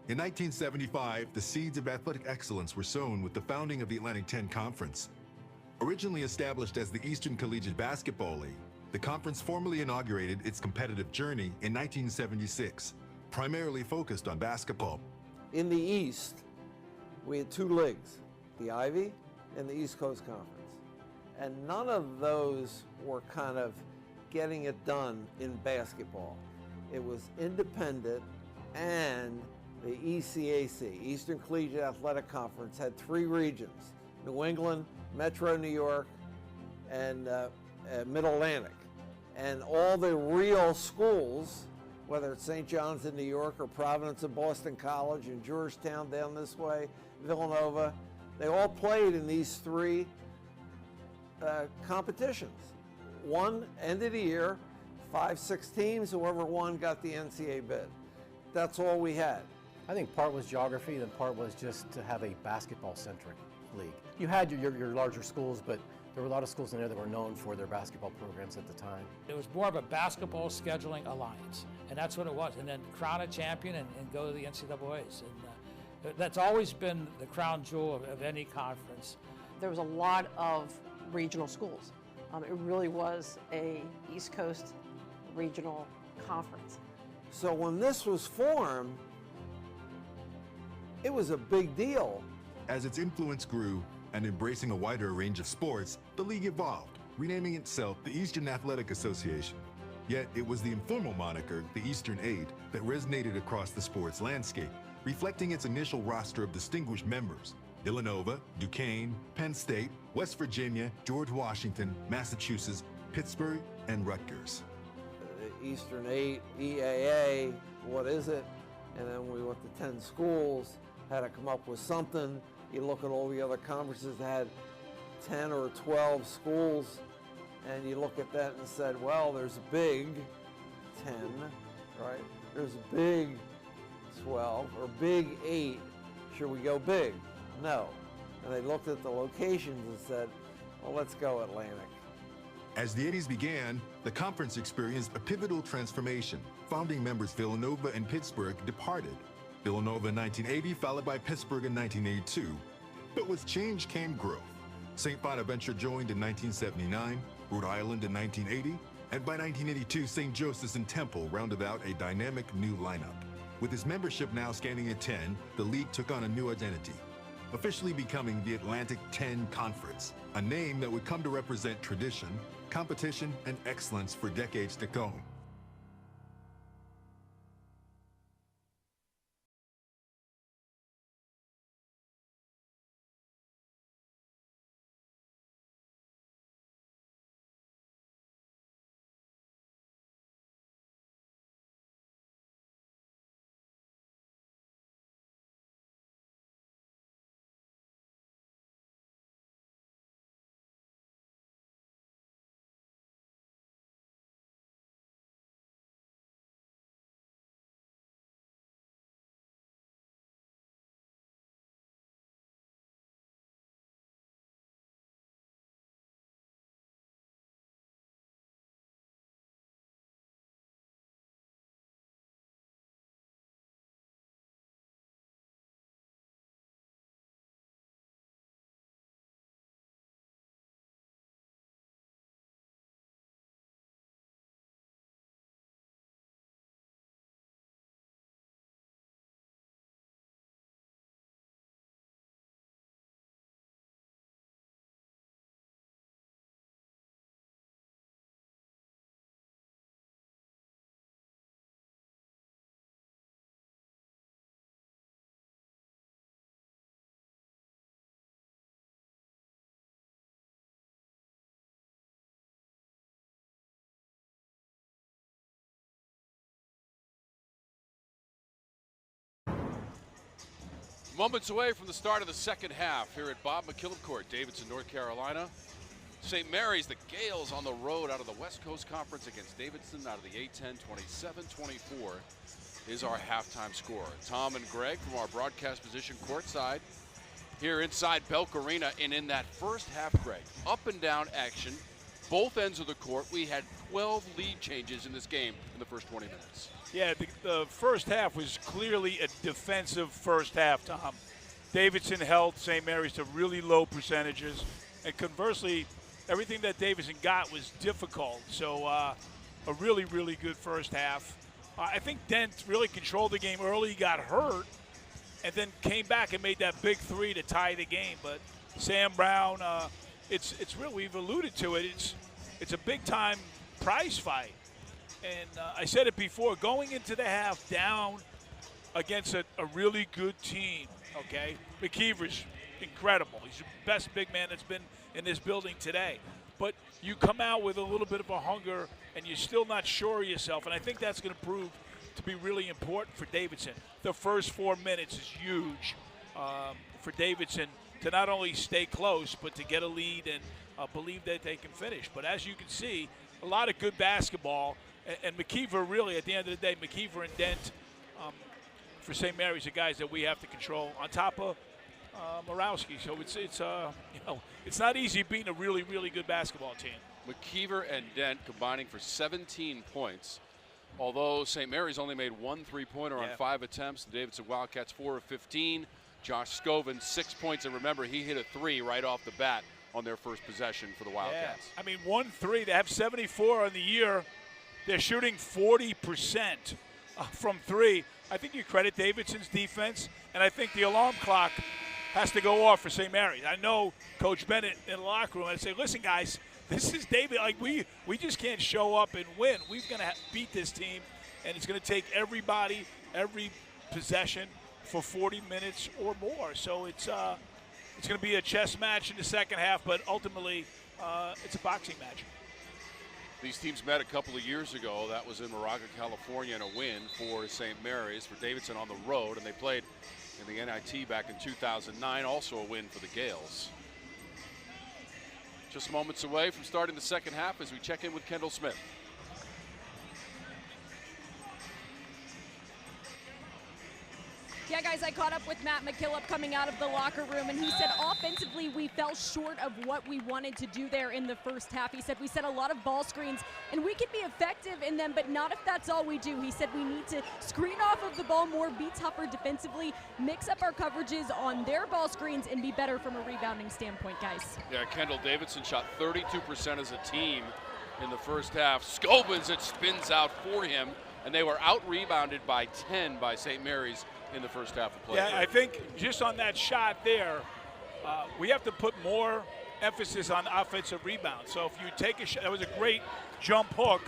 In 1975, the seeds of athletic excellence were sown with the founding of the Atlantic 10 Conference. Originally established as the Eastern Collegiate Basketball League, the conference formally inaugurated its competitive journey in 1976, primarily focused on basketball. In the East, we had two leagues, the Ivy and the East Coast Conference. And none of those were kind of getting it done in basketball. It was independent, and the ECAC, Eastern Collegiate Athletic Conference, had three regions: New England, Metro New York, and Mid-Atlantic. And all the real schools, whether it's St. John's in New York or Providence and Boston College and Georgetown down this way, Villanova, they all played in these three competitions. One end of the year, 5-6 teams, whoever won got the NCAA bid. That's all we had. I think part was geography, and part was just to have a basketball-centric league. You had your larger schools, but there were a lot of schools in there that were known for their basketball programs at the time. It was more of a basketball scheduling alliance, and that's what it was. And then crown a champion and go to the NCAAs. And that's always been the crown jewel of any conference. There was a lot of regional schools. It really was a East Coast regional conference. So when this was formed, it was a big deal. As its influence grew and embracing a wider range of sports, the league evolved, renaming itself the Eastern Athletic Association. Yet it was the informal moniker, the Eastern 8, that resonated across the sports landscape, reflecting its initial roster of distinguished members: Villanova, Duquesne, Penn State, West Virginia, George Washington, Massachusetts, Pittsburgh, and Rutgers. The Eastern 8, EAA, what is it? And then we went to 10 schools, had to come up with something. You look at all the other conferences that had 10 or 12 schools, and you look at that and said, well, there's a Big 10, right? There's a Big 12 or Big 8. Should we go big? No. And they looked at the locations and said, well, let's go Atlantic. As the 80s began, the conference experienced a pivotal transformation. Founding members Villanova and Pittsburgh departed. Villanova in 1980, followed by Pittsburgh in 1982. But with change came growth. St. Bonaventure joined in 1979, Rhode Island in 1980, and by 1982, St. Joseph's and Temple rounded out a dynamic new lineup. With its membership now standing at 10, the league took on a new identity, officially becoming the Atlantic 10 Conference, a name that would come to represent tradition, competition, and excellence for decades to come. Moments away from the start of the second half here at Bob McKillop Court, Davidson, North Carolina. St. Mary's, the Gales on the road out of the West Coast Conference against Davidson out of the A-10, 27-24 is our halftime score. Tom and Greg from our broadcast position courtside here inside Belk Arena. And in that first half, Greg, up and down action, both ends of the court. We had 12 lead changes in this game in the first 20 minutes. Yeah, the first half was clearly a defensive first half, Tom. Davidson held St. Mary's to really low percentages, and conversely, everything that Davidson got was difficult. So a really, really good first half. I think Dent really controlled the game early. He got hurt, and then came back and made that big three to tie the game. But Sam Brown, it's real. We've alluded to it. It's a big-time prize fight. And I said it before, going into the half down against a really good team, okay? McKeever's incredible. He's the best big man that's been in this building today. But you come out with a little bit of a hunger, and you're still not sure of yourself. And I think that's going to prove to be really important for Davidson. The first 4 minutes is huge for Davidson to not only stay close, but to get a lead and believe that they can finish. But as you can see, a lot of good basketball. And McKeever, really, at the end of the day, McKeever and Dent for St. Mary's are guys that we have to control on top of Morawski. So it's not easy beating a really, really good basketball team. McKeever and Dent combining for 17 points. Although St. Mary's only made 1 3-pointer on 5 attempts, the Davidson Wildcats 4 of 15. Josh Scovin 6 points, and remember, he hit a 3 right off the bat on their first possession for the Wildcats. Yeah. I mean, 1-3. They have 74 on the year. They're shooting 40% from 3. I think you credit Davidson's defense, and I think the alarm clock has to go off for St. Mary's. I know Coach Bennett in the locker room, and I say, listen, guys, this is David. Like, we just can't show up and win. We're going to beat this team, and it's going to take everybody, every possession for 40 minutes or more. So it's going to be a chess match in the second half, but ultimately it's a boxing match. These teams met a couple of years ago. That was in Moraga, California, and a win for St. Mary's, for Davidson on the road, and they played in the NIT back in 2009, also a win for the Gales. Just moments away from starting the second half as we check in with Kendall Smith. Yeah, guys, I caught up with Matt McKillop coming out of the locker room, and he said offensively we fell short of what we wanted to do there in the first half. He said we set a lot of ball screens, and we can be effective in them, but not if that's all we do. He said we need to screen off of the ball more, be tougher defensively, mix up our coverages on their ball screens, and be better from a rebounding standpoint, guys. Yeah, Kendall, Davidson shot 32% as a team in the first half. Scobins, it spins out for him, and they were out-rebounded by 10 by St. Mary's in the first half of play. Yeah, I think just on that shot there, we have to put more emphasis on offensive rebound. So if you take a shot, that was a great jump hook,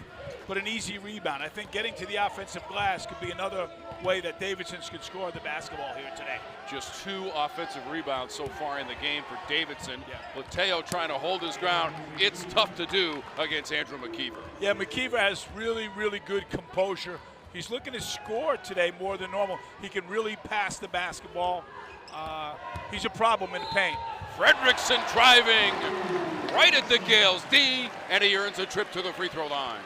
but an easy rebound. I think getting to the offensive glass could be another way that Davidson could score the basketball here today. Just 2 offensive rebounds so far in the game for Davidson. Lateo trying to hold his ground. It's tough to do against Andrew McKeever. Yeah, McKeever has really, really good composure. He's looking to score today more than normal. He can really pass the basketball. He's a problem in the paint. Fredrickson driving right at the Gales D, and he earns a trip to the free throw line.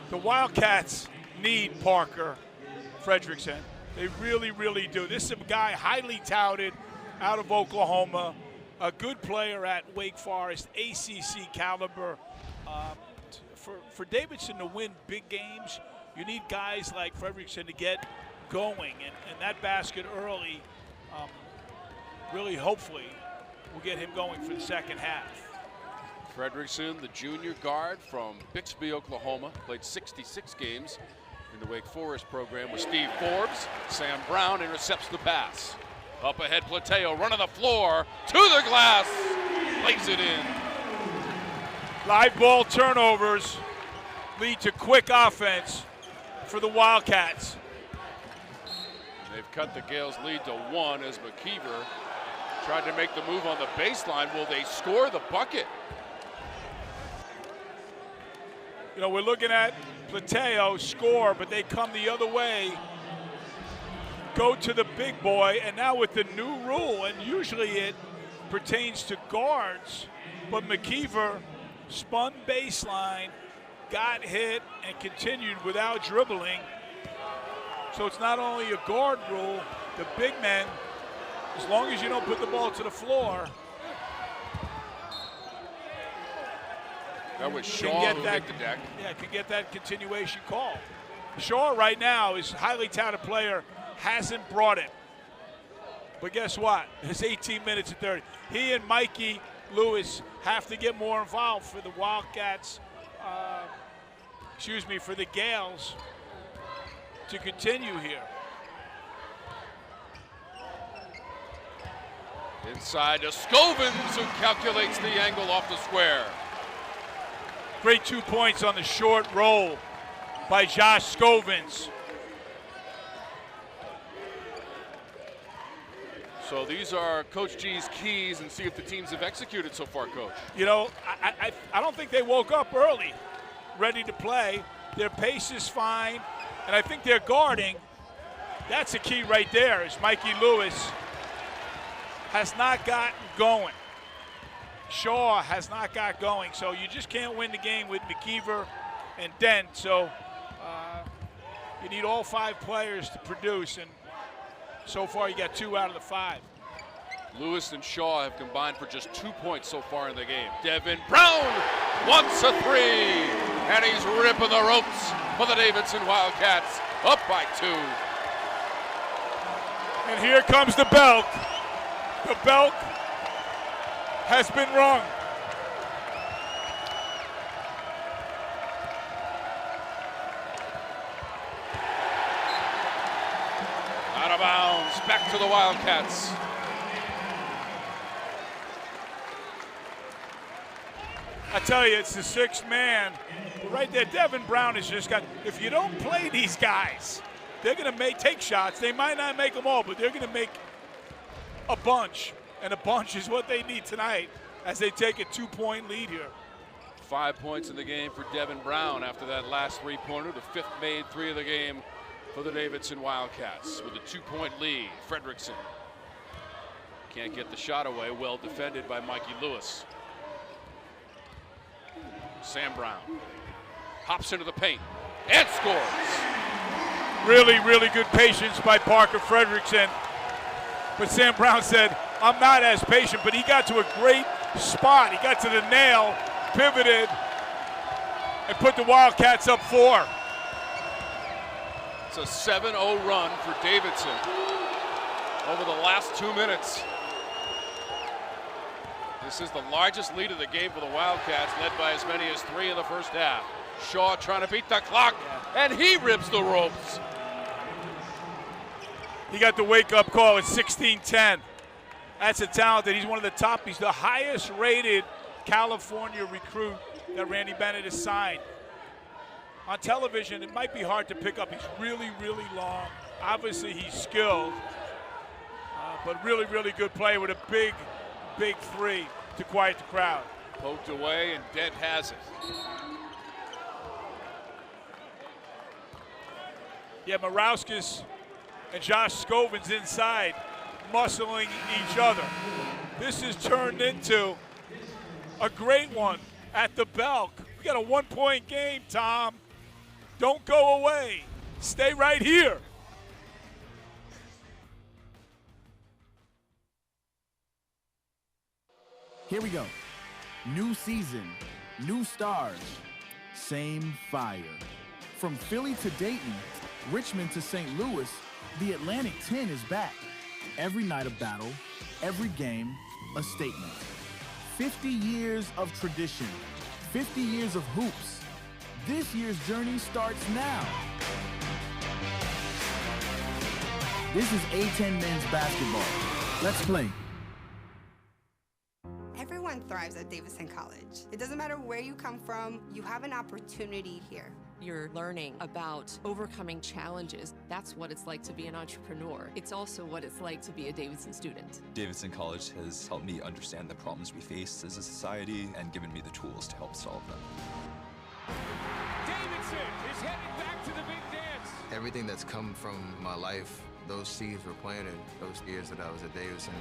The Wildcats need Parker Fredrickson. They really, really do. This is a guy highly touted out of Oklahoma, a good player at Wake Forest, ACC caliber. For Davidson to win big games, you need guys like Fredrickson to get going, and that basket early really, hopefully, will get him going for the second half. Fredrickson, the junior guard from Bixby, Oklahoma, played 66 games in the Wake Forest program with Steve Forbes. Sam Brown intercepts the pass. Up ahead, Plateo running the floor to the glass, lays it in. Live ball turnovers lead to quick offense for the Wildcats. And they've cut the Gales' lead to 1 as McKeever tried to make the move on the baseline. Will they score the bucket? You know, we're looking at Plateo score, but they come the other way, go to the big boy, and now with the new rule, and usually it pertains to guards, but McKeever spun baseline, got hit, and continued without dribbling. So it's not only a guard rule, the big men, as long as you don't put the ball to the floor. That was can Shaw get who that, hit the deck. Yeah, can get that continuation call. Shaw right now is a highly talented player, hasn't brought it. But guess what? It's 18 minutes and 30. He and Mikey Lewis have to get more involved for the Wildcats, for the Gales to continue here. Inside to Scovins, who calculates the angle off the square. Great 2 points on the short roll by Josh Scovins. So these are Coach G's keys, and see if the teams have executed so far, Coach. You know, I don't think they woke up early, ready to play. Their pace is fine, and I think they're guarding. That's the key right there, is Mikey Lewis has not gotten going. Shaw has not got going, so you just can't win the game with McKeever and Dent. So you need all 5 players to produce, and so far you got 2 out of the 5. Lewis and Shaw have combined for just 2 points so far in the game. Devin Brown wants a 3, and he's ripping the ropes for the Davidson Wildcats, up by 2. And here comes the belt. The belt has been rung. Out of bounds, back to the Wildcats. I tell you, it's the 6th man. But right there, Devin Brown has just got, if you don't play these guys, they're going to take shots. They might not make them all, but they're going to make a bunch. And a bunch is what they need tonight as they take a 2-point lead here. 5 points in the game for Devin Brown after that last 3-pointer, the 5th made 3 of the game for the Davidson Wildcats with a 2-point lead. Fredrickson can't get the shot away, well defended by Mikey Lewis. Sam Brown hops into the paint and scores. Really, really good patience by Parker Fredrickson. But Sam Brown said, I'm not as patient, but he got to a great spot. He got to the nail, pivoted, and put the Wildcats up 4. It's a 7-0 run for Davidson over the last 2 minutes. This is the largest lead of the game for the Wildcats, led by as many as 3 in the first half. Shaw trying to beat the clock, and he rips the ropes. He got the wake-up call at 16-10. That's a talent that he's one of the top. He's the highest-rated California recruit that Randy Bennett has signed. On television, it might be hard to pick up. He's really, really long. Obviously, he's skilled, but really, really good player with a big 3 to quiet the crowd. Poked away, and Dent has it. Yeah, Morauskas and Josh Scovins inside, muscling each other. This has turned into a great one at the Belk. We got a 1-point game, Tom. Don't go away. Stay right here. Here we go. New season, new stars, same fire. From Philly to Dayton, Richmond to St. Louis, the Atlantic 10 is back. Every night a battle, every game a statement. 50 years of tradition, 50 years of hoops. This year's journey starts now. This is A10 men's basketball. Let's play. Everyone thrives at Davidson College. It doesn't matter where you come from, you have an opportunity here. You're learning about overcoming challenges. That's what it's like to be an entrepreneur. It's also what it's like to be a Davidson student. Davidson College has helped me understand the problems we face as a society and given me the tools to help solve them. Davidson is heading back to the big dance. Everything that's come from my life, those seeds were planted those years that I was at Davidson.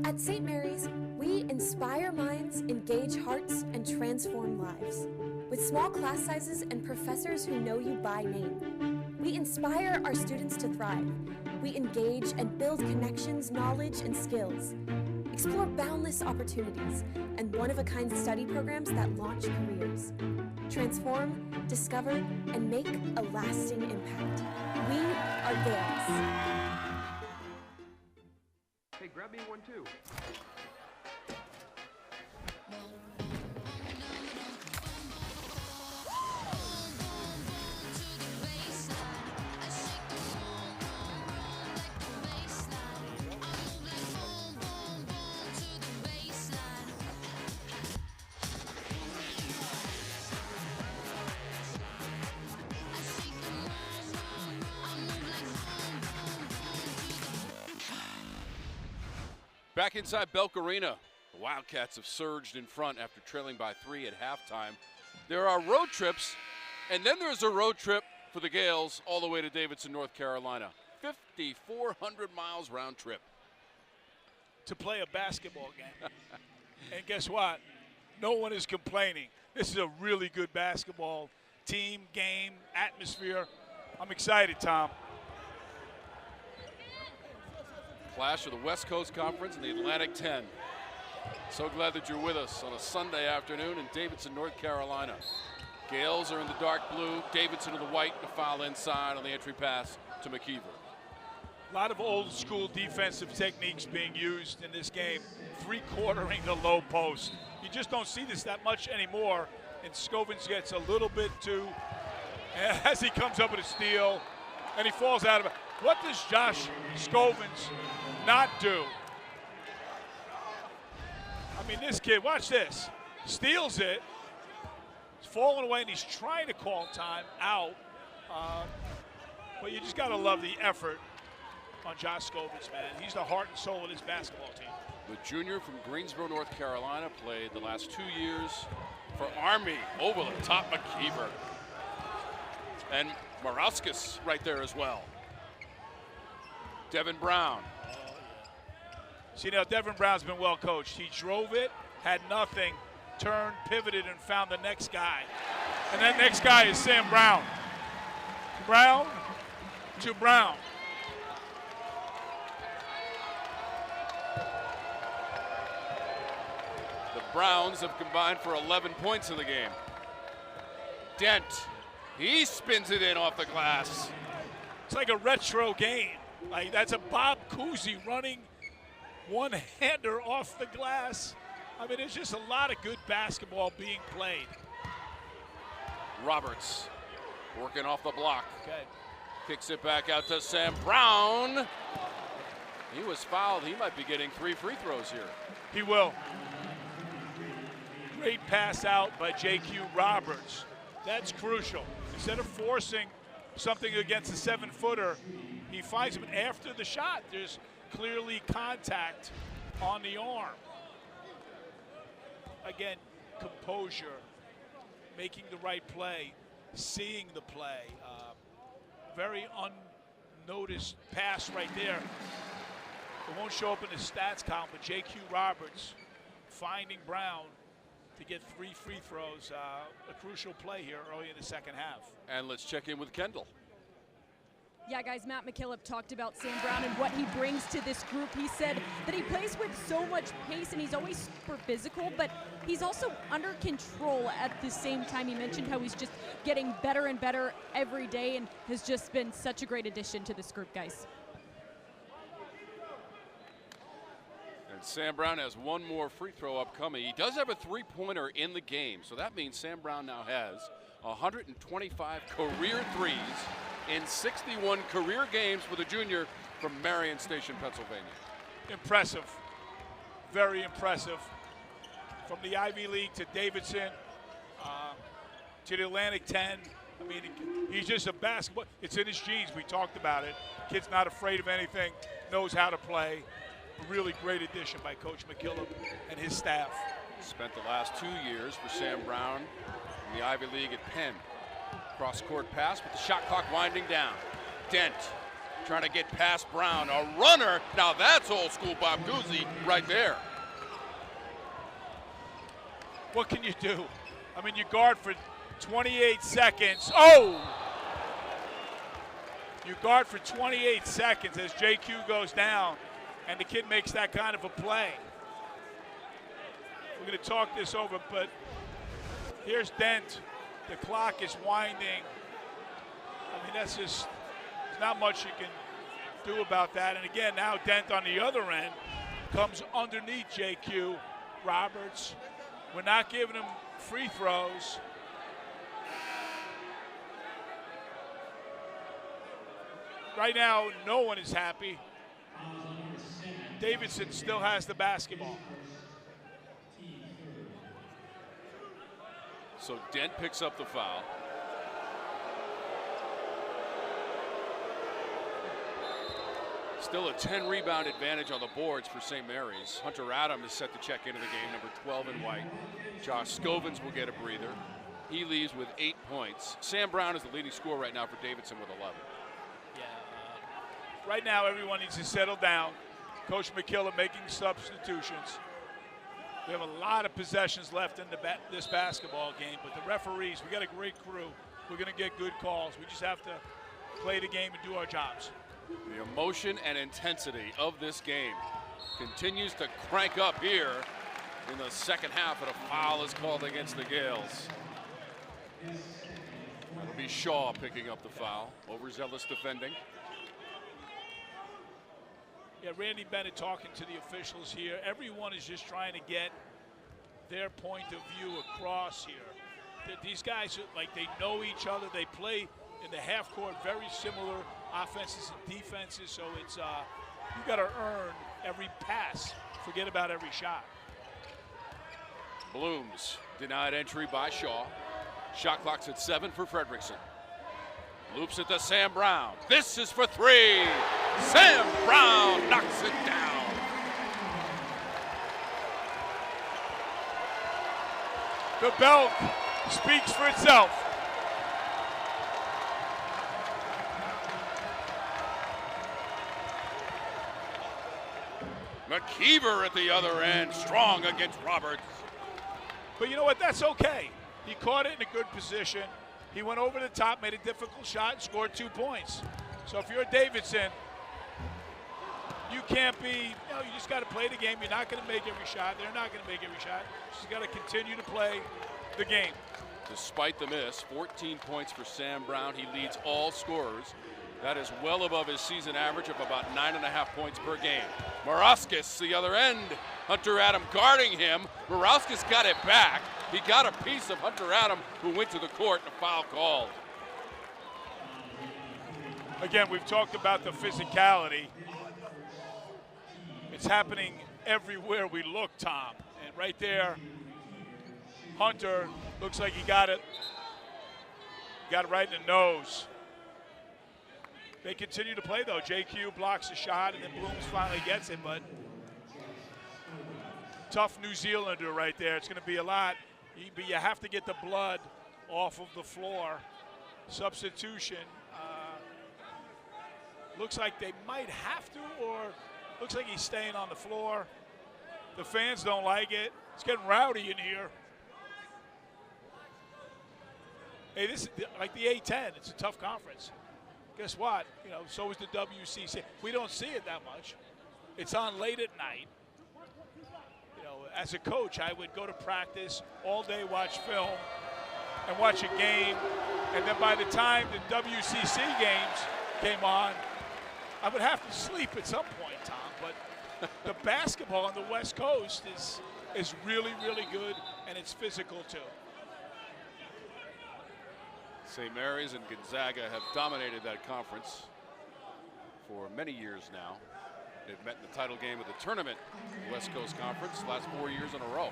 At St. Mary's, we inspire minds, engage hearts, and transform lives. With small class sizes and professors who know you by name, we inspire our students to thrive. We engage and build connections, knowledge, and skills. Explore boundless opportunities and one-of-a-kind study programs that launch careers. Transform, discover, and make a lasting impact. We are Gales. Hey, grab me one too. Back inside Belk Arena, the Wildcats have surged in front after trailing by 3 at halftime. There are road trips, and then there's a road trip for the Gales all the way to Davidson, North Carolina. 5,400 miles round trip. To play a basketball game. And guess what? No one is complaining. This is a really good basketball team, game, atmosphere. I'm excited, Tom. Clash of the West Coast Conference and the Atlantic 10. So glad that you're with us on a Sunday afternoon in Davidson, North Carolina. Gales are in the dark blue, Davidson in the white, the foul inside on the entry pass to McKeever. A lot of old school defensive techniques being used in this game. Three-quartering the low post. You just don't see this that much anymore. And Scovins gets a little bit too, as he comes up with a steal, and he falls out of it. What does Josh Scovins not do? I mean, this kid, watch this. Steals it. He's falling away, and he's trying to call time out. But you just got to love the effort on Josh Scovins, man. He's the heart and soul of this basketball team. The junior from Greensboro, North Carolina, played the last 2 years for Army. Over the top, McKeever. And Morauskas right there as well. Devin Brown. See, now Devin Brown's been well coached. He drove it, had nothing, turned, pivoted, and found the next guy. And that next guy is Sam Brown. Brown to Brown. The Browns have combined for 11 points in the game. Dent. He spins it in off the glass. It's like a retro game. Like, that's a Bob Cousy running one-hander off the glass. I mean, there's just a lot of good basketball being played. Roberts working off the block. Okay. Kicks it back out to Sam Brown. He was fouled. He might be getting 3 free throws here. He will. Great pass out by J.Q. Roberts. That's crucial. Instead of forcing something against a 7-footer, he finds him after the shot. There's clearly contact on the arm. Again, composure, making the right play, seeing the play. Very unnoticed pass right there. It won't show up in the stats column, but J.Q. Roberts finding Brown to get 3 free throws. A crucial play here early in the second half. And let's check in with Kendall. Yeah, guys, Matt McKillop talked about Sam Brown and what he brings to this group. He said that he plays with so much pace and he's always super physical, but he's also under control at the same time. He mentioned how he's just getting better and better every day and has just been such a great addition to this group, guys. And Sam Brown has 1 more free throw upcoming. He does have a 3-pointer in the game, so that means Sam Brown now has 125 career threes in 61 career games for the junior from Marion Station, Pennsylvania. Impressive. Very impressive. From the Ivy League to Davidson, to the Atlantic 10. I mean, he's just a basketball. It's in his genes. We talked about it. Kid's not afraid of anything, knows how to play. A really great addition by Coach McKillop and his staff. Spent the last 2 years for Sam Brown in the Ivy League at Penn. Cross-court pass with the shot clock winding down. Dent trying to get past Brown. A runner. Now that's old school Bob Cousy right there. What can you do? I mean, you guard for 28 seconds. Oh! You guard for 28 seconds as JQ goes down, and the kid makes that kind of a play. We're going to talk this over, but here's Dent. The clock is winding. I mean, that's just, there's not much you can do about that. And again, now Dent on the other end comes underneath JQ Roberts. We're not giving him free throws. Right now, no one is happy. Davidson still has the basketball. So Dent picks up the foul. Still a 10-rebound advantage on the boards for St. Mary's. Hunter Adams is set to check into the game, number 12 in white. Josh Scovens will get a breather. He leaves with 8 points. Sam Brown is the leading scorer right now for Davidson with 11. Right now, everyone needs to settle down. Coach McKillop making substitutions. We have a lot of possessions left in this basketball game, but the referees, we got a great crew. We're going to get good calls. We just have to play the game and do our jobs. The emotion and intensity of this game continues to crank up here in the second half, and a foul is called against the Gales. That'll be Shaw picking up the foul. Overzealous defending. Yeah, Randy Bennett talking to the officials here. Everyone is just trying to get their point of view across here. These guys, like, they know each other. They play in the half court very similar offenses and defenses. So it's you got to earn every pass. Forget about every shot. Blooms denied entry by Shaw. Shot clock's at 7 for Fredrickson. Loops it to Sam Brown. This is for 3. Sam Brown knocks it down. The belt speaks for itself. McKeever at the other end, strong against Roberts. But you know what? That's okay. He caught it in a good position. He went over the top, made a difficult shot, and scored 2 points. So if you're Davidson, you can't be, you just got to play the game. You're not going to make every shot. They're not going to make every shot. You just got to continue to play the game. Despite the miss, 14 points for Sam Brown. He leads all scorers. That is well above his season average of about 9.5 points per game. Morauskas, the other end. Hunter Adam guarding him. Morauskas got it back. He got a piece of Hunter Adam, who went to the court, and a foul called. Again, we've talked about the physicality. It's happening everywhere we look, Tom. And right there, Hunter looks like he got it right in the nose. They continue to play, though. JQ blocks the shot, and then Blooms finally gets it, but tough New Zealander right there. It's going to be a lot. But you have to get the blood off of the floor. Substitution. Looks like they might have to, or looks like he's staying on the floor. The fans don't like it. It's getting rowdy in here. Hey, this is like the A-10. It's a tough conference. Guess what? So is the WCC. We don't see it that much. It's on late at night. As a coach, I would go to practice all day, watch film, and watch a game. And then by the time the WCC games came on, I would have to sleep at some point, Tom. But the basketball on the West Coast is really, really good, and it's physical too. St. Mary's and Gonzaga have dominated that conference for many years now. They've met in the title game of the tournament, the West Coast Conference, last 4 years in a row.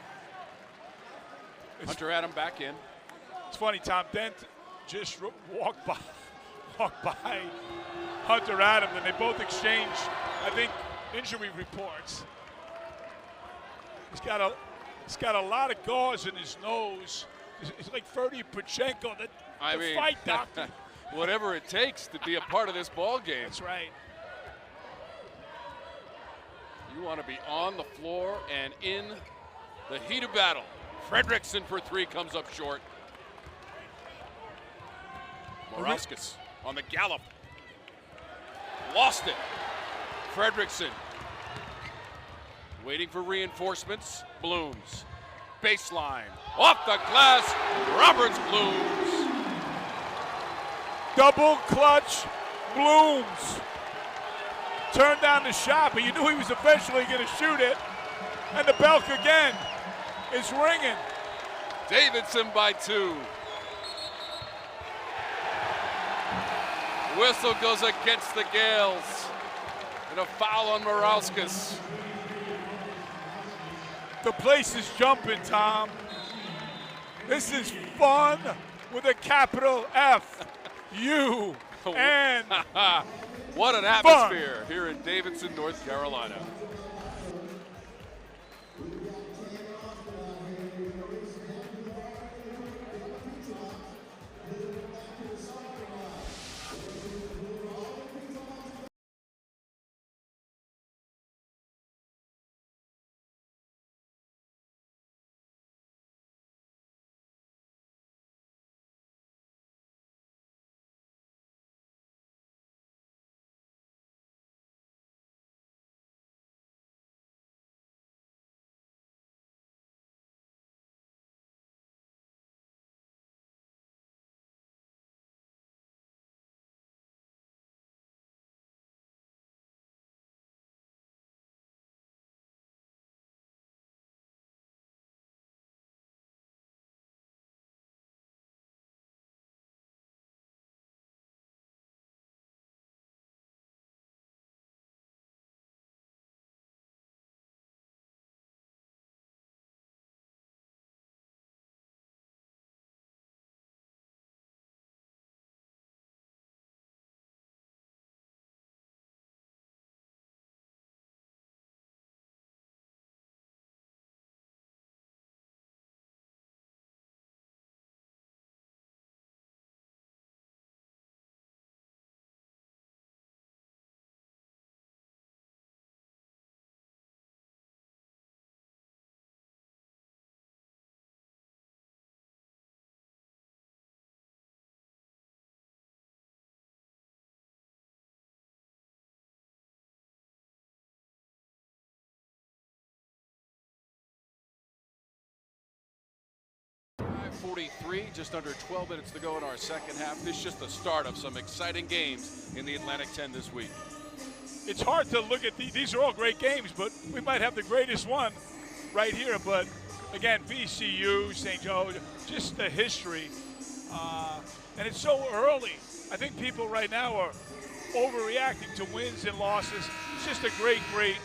Hunter Adam back in. It's funny, Tom. Dent just walked by Hunter Adam, and they both exchanged, I think, injury reports. He's got a lot of gauze in his nose. It's like Ferdy Pachenko, the fight doctor. Whatever it takes to be a part of this ball game. That's right. You want to be on the floor and in the heat of battle. Fredrickson for 3 comes up short. Morauskas on the gallop. Lost it. Fredrickson waiting for reinforcements. Blooms. baseline. Off the glass, Roberts Blooms. Double clutch Blooms. Turned down the shot, but you knew he was eventually going to shoot it. And the bell again is ringing. Davidson by 2. Whistle goes against the Gales. And a foul on Morauskas. The place is jumping, Tom. This is fun with a capital F. U and what an atmosphere here in Davidson, North Carolina. .43, just under 12 minutes to go in our second half. This is just the start of some exciting games in the Atlantic 10 this week. It's hard to look at these are all great games, but we might have the greatest one right here. But again, VCU, St. Joe, just the history. And it's so early. I think people right now are overreacting to wins and losses. It's just a great, great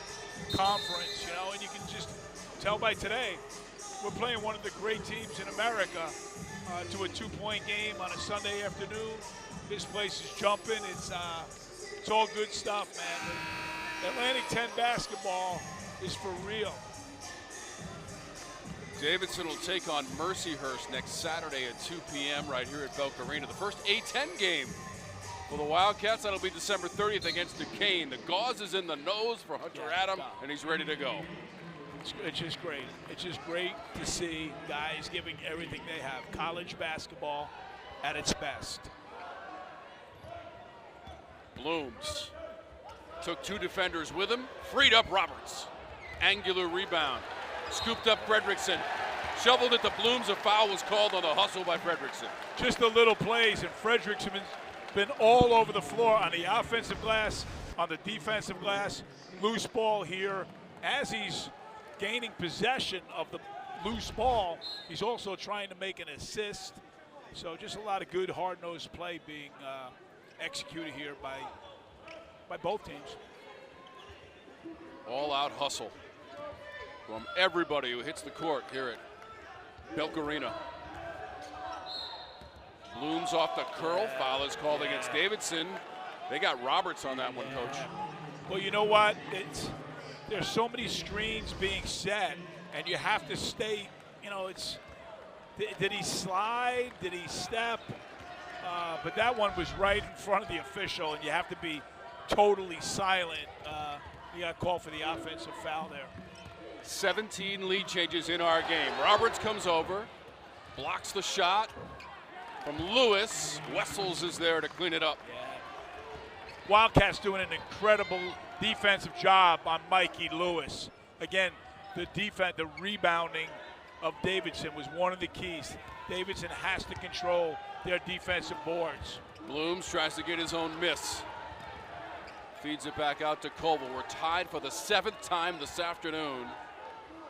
conference, you know, and you can just tell by today we're playing one of the great teams in America to a 2-point game on a Sunday afternoon. This place is jumping. It's all good stuff, man. The Atlantic 10 basketball is for real. Davidson will take on Mercyhurst next Saturday at 2 p.m. right here at Belk Arena. The first A-10 game for the Wildcats. That'll be December 30th against Duquesne. The gauze is in the nose for Hunter Adam, and he's ready to go. It's just great. It's just great to see guys giving everything they have. College basketball at its best. Blooms took 2 defenders with him, freed up Roberts. Angular rebound. Scooped up Fredrickson. Shoveled it to Blooms. A foul was called on the hustle by Fredrickson. Just the little plays, and Fredrickson has been all over the floor on the offensive glass, on the defensive glass. Loose ball here. As he's gaining possession of the loose ball, he's also trying to make an assist. So just a lot of good hard-nosed play being executed here by both teams. All-out hustle from everybody who hits the court here at Belk Arena. Blooms off the curl. Foul is called against Davidson. They got Roberts on that one, Coach. Well, you know what? There's so many screens being set, and you have to stay, you know, did he slide? Did he step? But that one was right in front of the official, and you have to be totally silent. You got to call for the offensive foul there. 17 lead changes in our game. Roberts comes over, blocks the shot from Lewis. Wessels is there to clean it up. Yeah. Wildcats doing an incredible defensive job on Mikey Lewis. Again, the defense, the rebounding of Davidson was one of the keys. Davidson has to control their defensive boards. Blooms tries to get his own miss. Feeds it back out to Koval. We're tied for the 7th time this afternoon.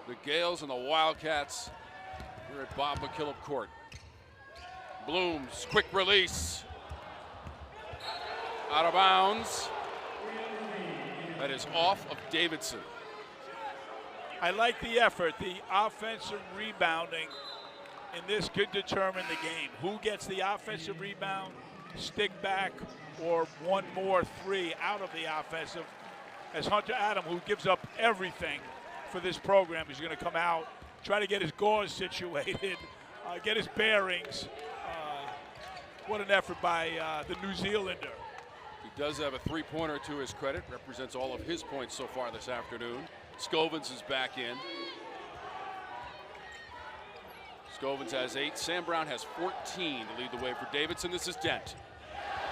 The Gales and the Wildcats here at Bob McKillop Court. Blooms, quick release. Out of bounds. That is off of Davidson. I like the effort. The offensive rebounding in this could determine the game. Who gets the offensive rebound, stick back, or one more three out of the offensive? As Hunter Adam, who gives up everything for this program, is going to come out, try to get his gauze situated, get his bearings. What an effort by the New Zealander. He does have a three-pointer to his credit, represents all of his points so far this afternoon. Scovins is back in. Scovins has 8. Sam Brown has 14 to lead the way for Davidson. This is Dent.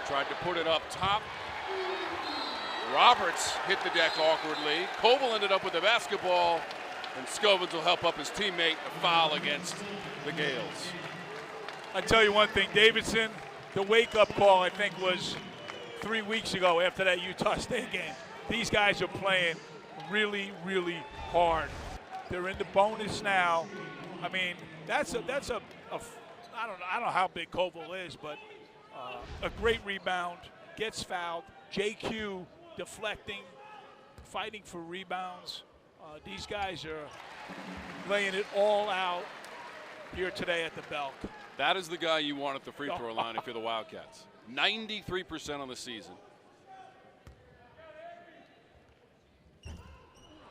Tried to put it up top. Roberts hit the deck awkwardly. Koval ended up with the basketball, and Scovins will help up his teammate. A foul against the Gales. I tell you one thing, Davidson, the wake-up call, I think, was 3 weeks ago after that Utah State game. These guys are playing really, really hard. They're in the bonus now. I mean, that's a I don't know how big Koval is, but a great rebound, gets fouled. JQ deflecting, fighting for rebounds. These guys are laying it all out here today at the Belk. That is the guy you want at the free throw line if you're the Wildcats. 93% on the season.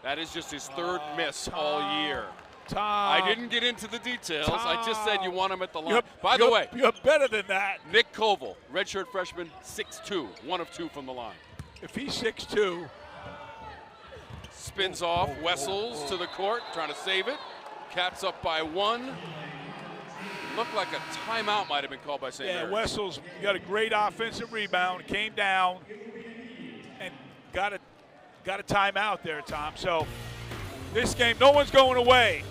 That is just his 3rd miss all year. Tom. I didn't get into the details. I just said you want him at the line. By the way, you're better than that. Nick Koval, redshirt freshman, 6'2", 1 of 2 from the line. If he's 6'2", spins off, Wessels to the court, trying to save it. Cats up by 1. Looked like a timeout might have been called by St. Mary's. Wessels got a great offensive rebound, came down, and got a timeout there, Tom. So this game, no one's going away.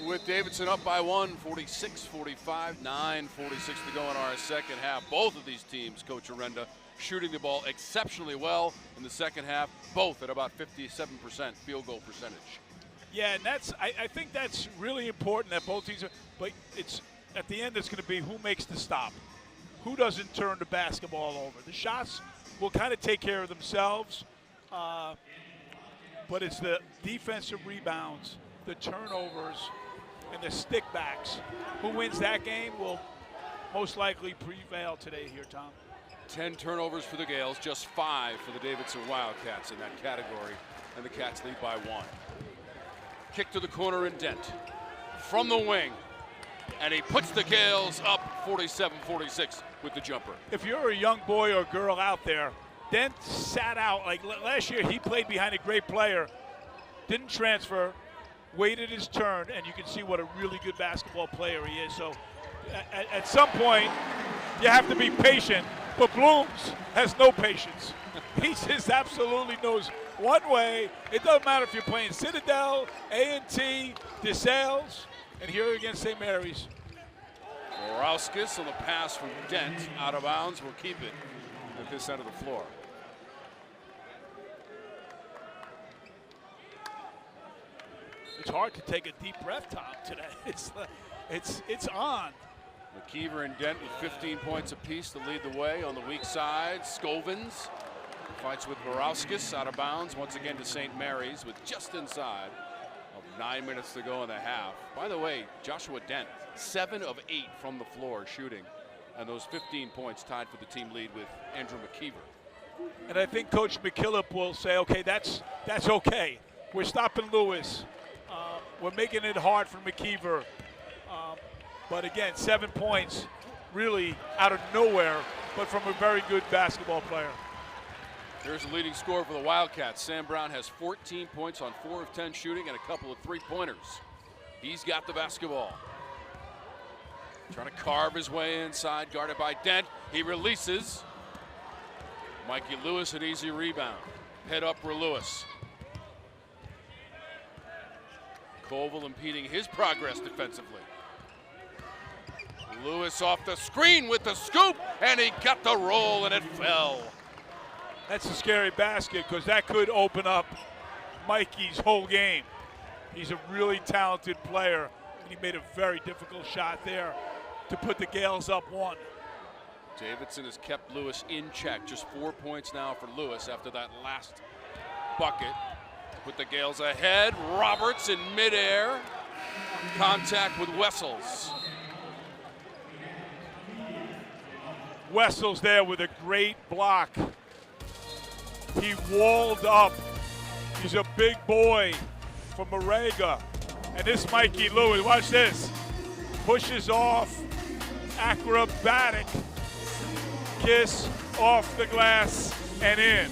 With Davidson up by 1, 46-45, 9:46 to go in our second half. Both of these teams, Coach Arenda, shooting the ball exceptionally well in the second half, both at about 57% field goal percentage. Yeah, and I think that's really important that both teams are, but it's at the end it's going to be who makes the stop. Who doesn't turn the basketball over? The shots will kind of take care of themselves. but it's the defensive rebounds, the turnovers, and the stickbacks. Who wins that game will most likely prevail today here, Tom. 10 turnovers for the Gales, just 5 for the Davidson Wildcats in that category, and the Cats lead by 1. Kick to the corner and Dent from the wing, and he puts the Gales up 47-46 with the jumper. If you're a young boy or girl out there, Dent sat out. Like last year, he played behind a great player, didn't transfer, waited his turn, and you can see what a really good basketball player he is. So at some point, you have to be patient, but Blooms has no patience. He just absolutely knows one way. It doesn't matter if you're playing Citadel, A&T, DeSales, and here against St. Mary's. Borowskis on the pass from Dent, out of bounds, will keep it at this end of the floor. It's hard to take a deep breath, Tom, today. It's on. McKeever and Dent with 15 points apiece to lead the way on the weak side. Scovins fights with Borowskis, out of bounds once again to St. Mary's with just inside of 9 minutes to go in the half. By the way, Joshua Dent, 7 of 8 from the floor shooting, and those 15 points tied for the team lead with Andrew McKeever. And I think Coach McKillop will say, okay, that's okay. We're stopping Lewis. We're making it hard for McKeever. But again, 7 points really out of nowhere, but from a very good basketball player. Here's the leading scorer for the Wildcats. Sam Brown has 14 points on 4 of 10 shooting and a couple of three-pointers. He's got the basketball. Trying to carve his way inside, guarded by Dent. He releases. Mikey Lewis, an easy rebound. Head up for Lewis. Koval impeding his progress defensively. Lewis off the screen with the scoop, and he got the roll, and it fell. That's a scary basket because that could open up Mikey's whole game. He's a really talented player, and he made a very difficult shot there to put the Gales up 1. Davidson has kept Lewis in check. Just 4 points now for Lewis after that last bucket. Put the Gales ahead. Roberts in midair. Contact with Wessels. Wessels there with a great block. He walled up. He's a big boy from Moraga. And this Mikey Lewis, watch this. Pushes off, acrobatic kiss off the glass and in.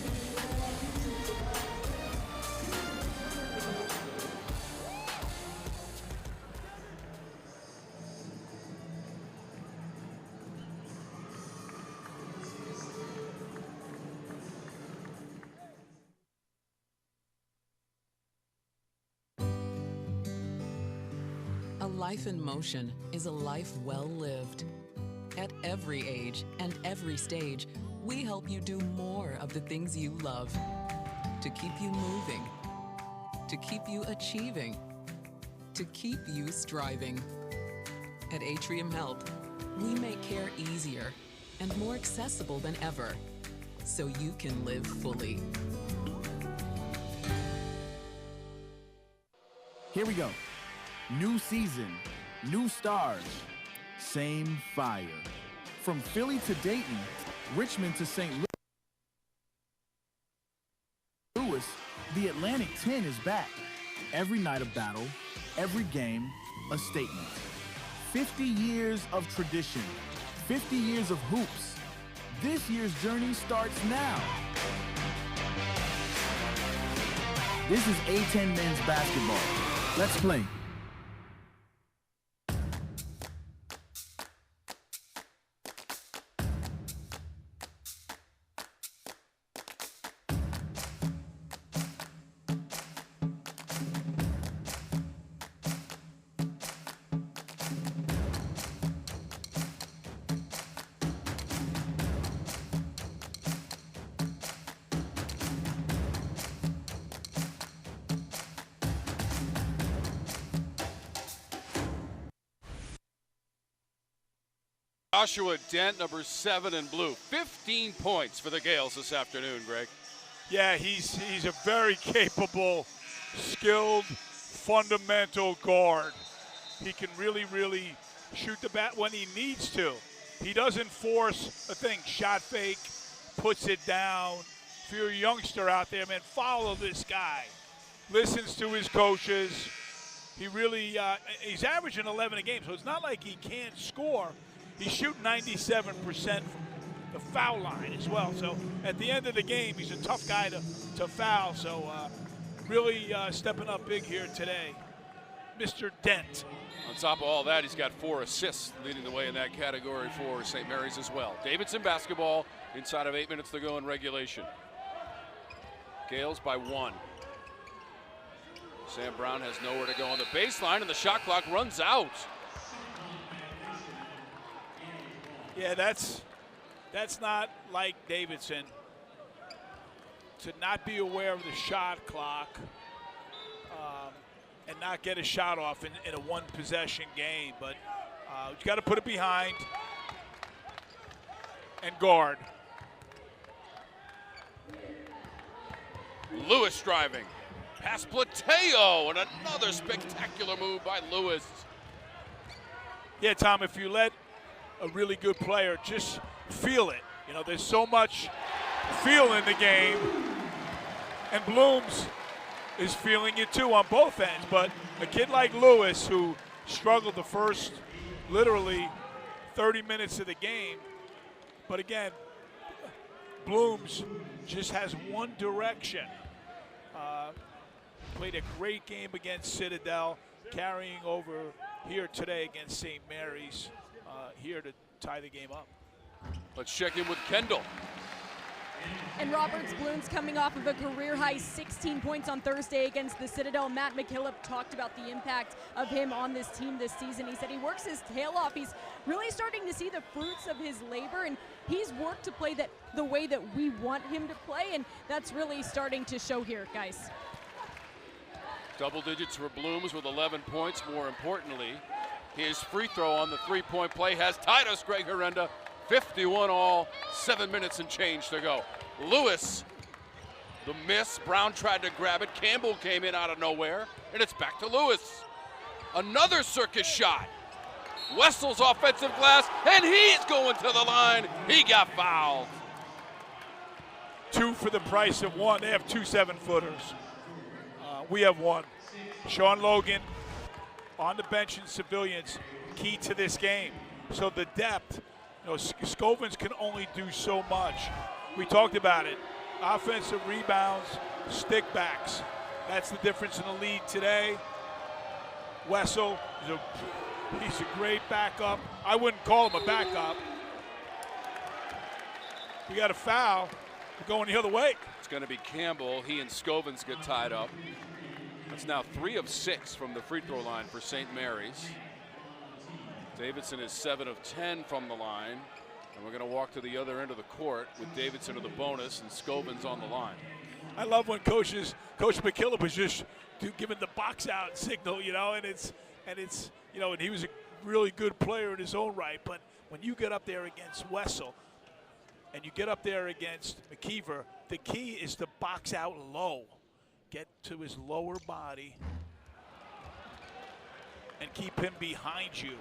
A life in motion is a life well lived. At every age and every stage, we help you do more of the things you love. To keep you moving, to keep you achieving, to keep you striving. At Atrium Health, we make care easier and more accessible than ever, so you can live fully. Here we go. New season, new stars, same fire. From Philly to Dayton, Richmond to St. Louis, the Atlantic 10 is back. Every night of battle, every game, a statement. 50 years of tradition, 50 years of hoops. This year's journey starts now. This is A10 men's basketball. Let's play. Joshua Dent, number 7 in blue. 15 points for the Gales this afternoon, Greg. Yeah, he's a very capable, skilled, fundamental guard. He can really shoot the bat when he needs to. He doesn't force a thing. Shot fake, puts it down. If you're a youngster out there, man, follow this guy. Listens to his coaches. He really, he's averaging 11 a game, so it's not like he can't score. He's shooting 97% from the foul line as well. So at the end of the game, he's a tough guy to foul. So really stepping up big here today, Mr. Dent. On top of all that, he's got 4 assists, leading the way in that category for St. Mary's as well. Davidson basketball inside of 8 minutes to go in regulation. Gales by 1. Sam Brown has nowhere to go on the baseline, and the shot clock runs out. Yeah, that's not like Davidson to not be aware of the shot clock and not get a shot off in a one-possession game. But you got to put it behind and guard. Lewis driving. Past Plateo, and another spectacular move by Lewis. Yeah, Tom, if you let a really good player just feel it. You know, there's so much feel in the game, and Blooms is feeling it too on both ends. But a kid like Lewis, who struggled the first literally 30 minutes of the game, but again, Blooms just has one direction. Played a great game against Citadel, carrying over here today against St. Mary's, here to tie the game up. Let's check in with Kendall. And Roberts Blooms coming off of a career-high 16 points on Thursday against the Citadel. Matt McKillop talked about the impact of him on this team this season. He said he works his tail off. He's really starting to see the fruits of his labor, and he's worked to play the way that we want him to play, and that's really starting to show here, guys. Double digits for Blooms with 11 points. More importantly, his free throw on the three-point play has tied us, Greg Herenda. 51 all, 7 minutes and change to go. Lewis, the miss. Brown tried to grab it. Campbell came in out of nowhere, and it's back to Lewis. Another circus shot. Wessel's offensive glass, and he's going to the line. He got fouled. 2 for the price of 1. They have 2 7-footers. We have 1. Sean Logan on the bench in civilians, key to this game. So the depth, you know, Scovins can only do so much. We talked about it. Offensive rebounds, stick backs. That's the difference in the league today. Wessel, he's a great backup. I wouldn't call him a backup. We got a foul. We're going the other way. It's going to be Campbell. He and Scovins get tied up. That's now 3 of 6 from the free throw line for St. Mary's. Davidson is 7 of 10 from the line. And we're going to walk to the other end of the court with Davidson to the bonus and Scovins on the line. I love when Coach McKillop is just giving the box out signal, you know, and it's you know, and he was a really good player in his own right. But when you get up there against Wessel and you get up there against McKeever, the key is to box out low. Get to his lower body and keep him behind you.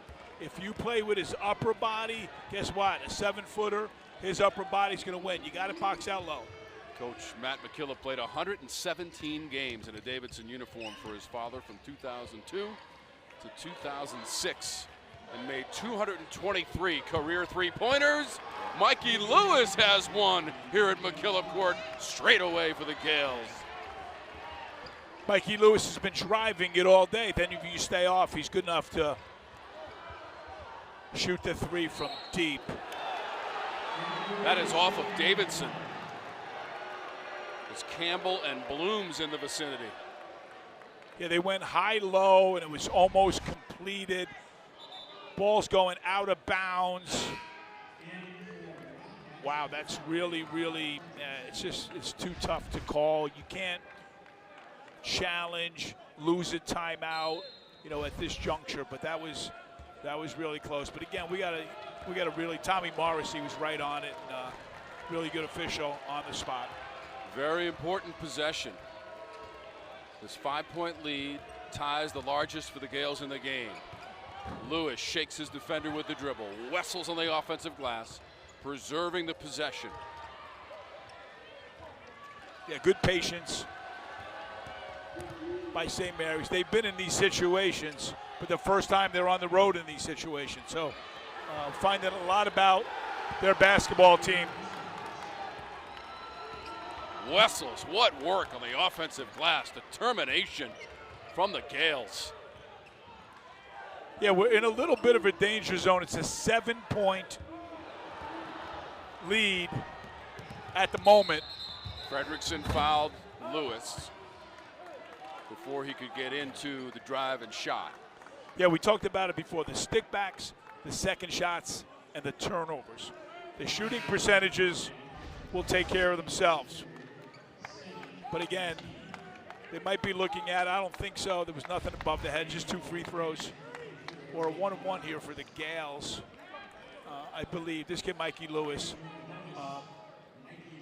If you play with his upper body, guess what? A 7-footer, his upper body's going to win. You got to box out low. Coach Matt McKillop played 117 games in a Davidson uniform for his father from 2002 to 2006 and made 223 career three-pointers. Mikey Lewis has one here at McKillop Court straight away for the Gales. Mikey Lewis has been driving it all day. Then if you stay off, he's good enough to shoot the 3 from deep. That is off of Davidson. It's Campbell and Blooms in the vicinity. Yeah, they went high-low, and it was almost completed. Ball's going out of bounds. Wow, that's really, it's too tough to call. You can't challenge, lose a timeout, you know, at this juncture. But that was really close. But again, we gotta really. Tommy Morrissey was right on it. And, really good official on the spot. Very important possession. This 5-point lead ties the largest for the Gales in the game. Lewis shakes his defender with the dribble. Wessels on the offensive glass, preserving the possession. Yeah, good patience by St. Mary's. They've been in these situations, but the first time they're on the road in these situations. So finding a lot about their basketball team. Wessels, what work on the offensive glass. Determination from the Gales. Yeah, we're in a little bit of a danger zone. It's a 7-point lead at the moment. Fredrickson fouled Lewis before he could get into the drive and shot. Yeah, we talked about it before. The stickbacks, the second shots, and the turnovers. The shooting percentages will take care of themselves. But again, they might be looking at, I don't think so. There was nothing above the head, just 2 free throws. Or a 1-1 here for the Gales. I believe this kid, Mikey Lewis.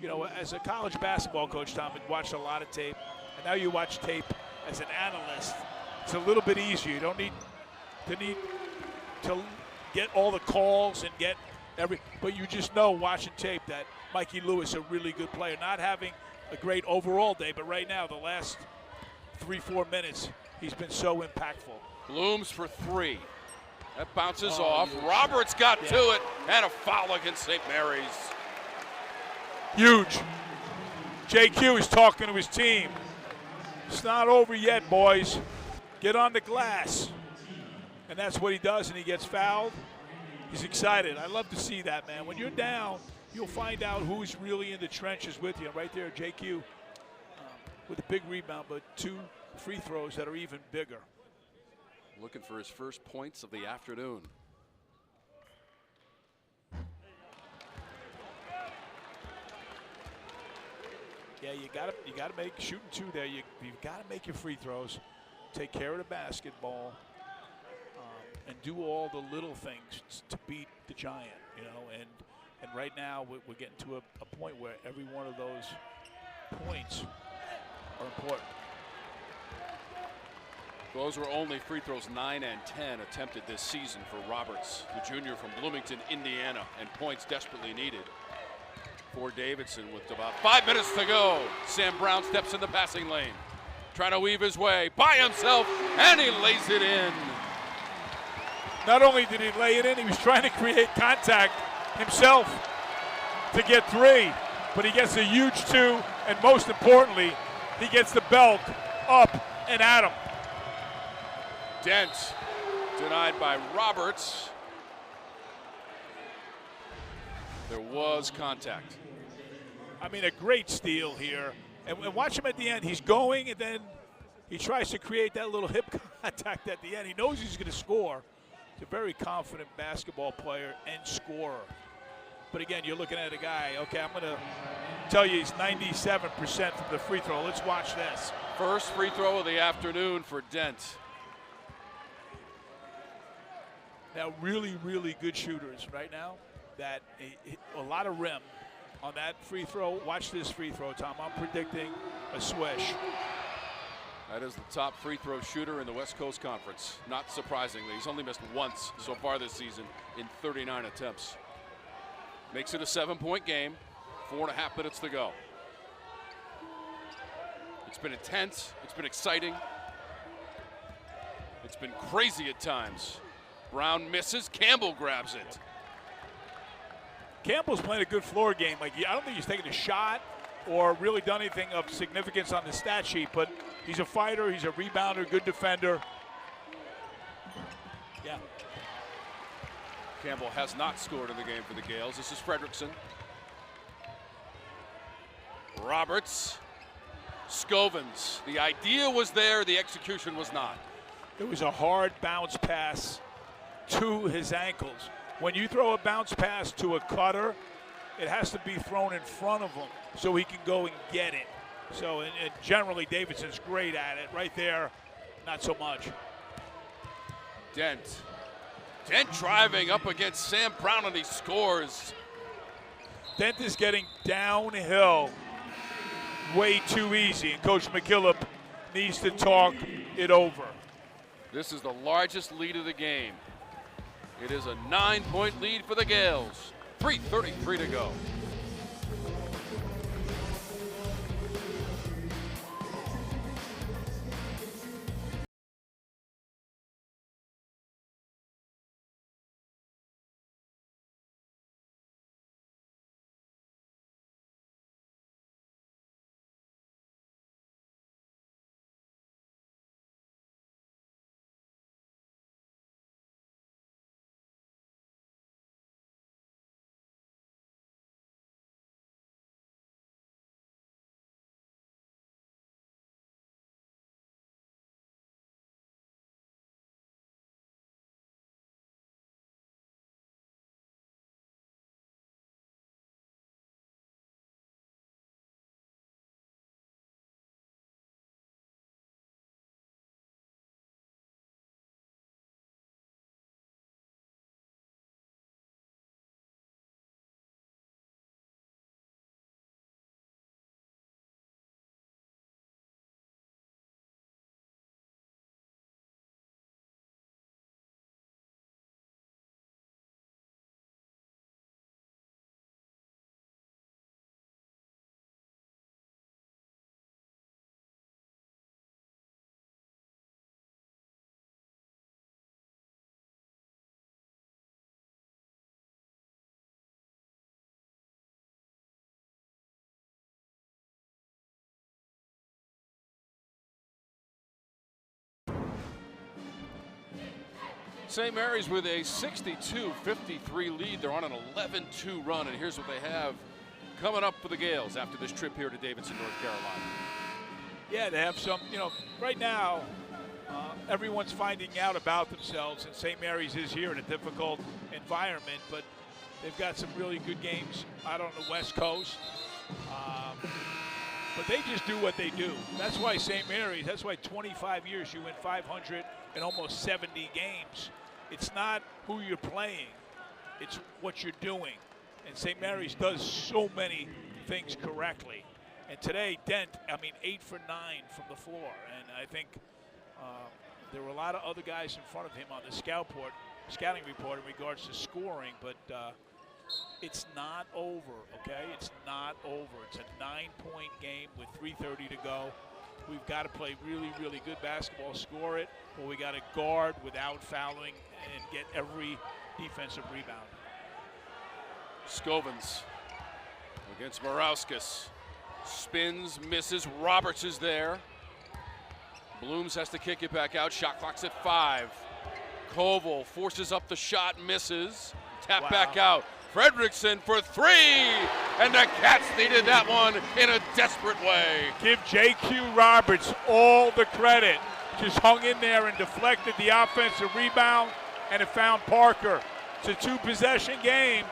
You know, as a college basketball coach, Tom, and watched a lot of tape, and now you watch tape as an analyst. It's a little bit easier. You don't need to get all the calls and get but you just know watching tape that Mikey Lewis, a really good player, not having a great overall day, but right now, the last 3-4 minutes, he's been so impactful. Blooms for 3. That bounces off. Roberts got to it, and a foul against St. Mary's. Huge. JQ is talking to his team. It's not over yet, boys. Get on the glass. And that's what he does, and he gets fouled. He's excited. I love to see that, man. When you're down, you'll find out who's really in the trenches with you. Right there, JQ with a big rebound, but 2 free throws that are even bigger. Looking for his first points of the afternoon. Yeah, you gotta make shooting 2 there. You've got to make your free throws, take care of the basketball, and do all the little things to beat the giant. You know, and right now we're getting to a point where every one of those points are important. Those were only free throws 9 and 10 attempted this season for Roberts, the junior from Bloomington, Indiana, and points desperately needed for Davidson with about 5 minutes to go. Sam Brown steps in the passing lane, trying to weave his way by himself, and he lays it in. Not only did he lay it in, he was trying to create contact himself to get 3, but he gets a huge 2, and most importantly, he gets the belt up and at him. Dent denied by Roberts. There was contact. I mean, a great steal here. And watch him at the end. He's going, and then he tries to create that little hip contact at the end. He knows he's going to score. He's a very confident basketball player and scorer. But again, you're looking at a guy, okay, I'm going to tell you he's 97% from the free throw. Let's watch this. First free throw of the afternoon for Dent. Now, really, really good shooters right now. That a lot of rim on that free throw. Watch this free throw, Tom. I'm predicting a swish. That is the top free throw shooter in the West Coast Conference. Not surprisingly, he's only missed once so far this season in 39 attempts. Makes it a 7-point game, 4.5 minutes to go. It's been intense, it's been exciting. It's been crazy at times. Brown misses, Campbell grabs it. Campbell's playing a good floor game. Like, I don't think he's taken a shot or really done anything of significance on the stat sheet, but he's a fighter, he's a rebounder, good defender. Yeah. Campbell has not scored in the game for the Gales. This is Fredrickson. Roberts. Scovens. The idea was there, the execution was not. It was a hard bounce pass to his ankles. When you throw a bounce pass to a cutter, it has to be thrown in front of him so he can go and get it. So, and generally, Davidson's great at it. Right there, not so much. Dent driving up against Sam Brown, and he scores. Dent is getting downhill way too easy, and Coach McKillop needs to talk it over. This is the largest lead of the game. It is a 9-point lead for the Gales. 3:33 to go. St. Mary's with a 62-53 lead. They're on an 11-2 run, and here's what they have coming up for the Gales after this trip here to Davidson, North Carolina. Yeah, they have some, right now, everyone's finding out about themselves, and St. Mary's is here in a difficult environment, but they've got some really good games out on the West Coast. But they just do what they do. That's why St. Mary's, that's why 25 years you win 500 and almost 70 games. It's not who you're playing, it's what you're doing. And St. Mary's does so many things correctly. And today, Dent, 8 for 9 from the floor. And I think there were a lot of other guys in front of him on the scouting report in regards to scoring, but it's not over, okay? It's not over. It's a 9-point game with 3:30 to go. We've got to play really, really good basketball, score it, or we got to guard without fouling and get every defensive rebound. Scovins against Morauskas. Spins, misses. Roberts is there. Blooms has to kick it back out. Shot clock's at 5. Koval forces up the shot, misses. Tap back out. Fredrickson for 3, and the Cats needed that one in a desperate way. Give J.Q. Roberts all the credit. Just hung in there and deflected the offensive rebound, and it found Parker. It's a 2-possession game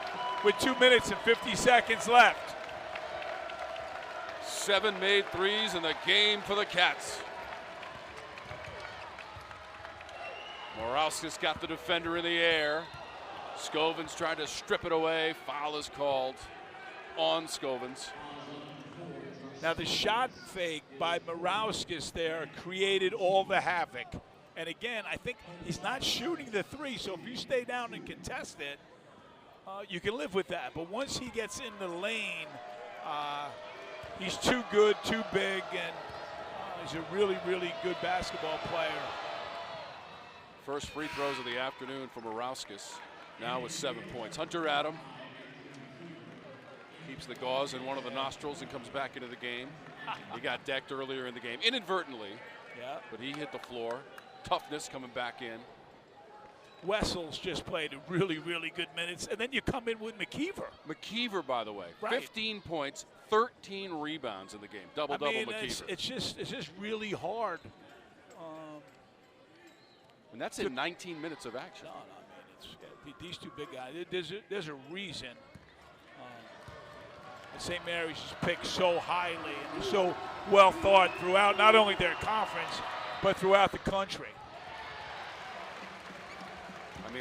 with 2 minutes and 50 seconds left. 7 made threes in the game for the Cats. Morauskas got the defender in the air. Scovins tried to strip it away. Foul is called on Scovins. Now the shot fake by Morauskas there created all the havoc. And again, I think he's not shooting the 3, so if you stay down and contest it, you can live with that. But once he gets in the lane, he's too good, too big, and he's a really, really good basketball player. First free throws of the afternoon for Morauskas. Now with 7 points. Hunter Adam keeps the gauze in one of the nostrils and comes back into the game. He got decked earlier in the game, inadvertently, but he hit the floor. Toughness coming back in. Wessels just played really, really good minutes, and then you come in with McKeever. McKeever, by the way, right. 15 points, 13 rebounds in the game. Double-double McKeever. It's just really hard. And that's in 19 minutes of action. No, these two big guys, there's a reason St. Mary's is picked so highly and so well thought throughout not only their conference, but throughout the country.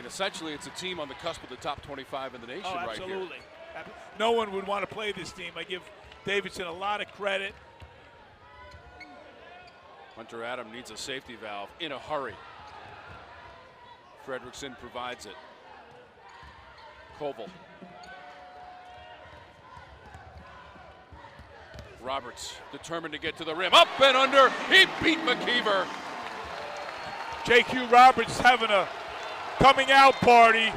Essentially, it's a team on the cusp of the top 25 in the nation right here. Absolutely. No one would want to play this team. I give Davidson a lot of credit. Hunter Adam needs a safety valve in a hurry. Fredrickson provides it. Koval. Roberts determined to get to the rim. Up and under. He beat McKeever. J.Q. Roberts having a coming out party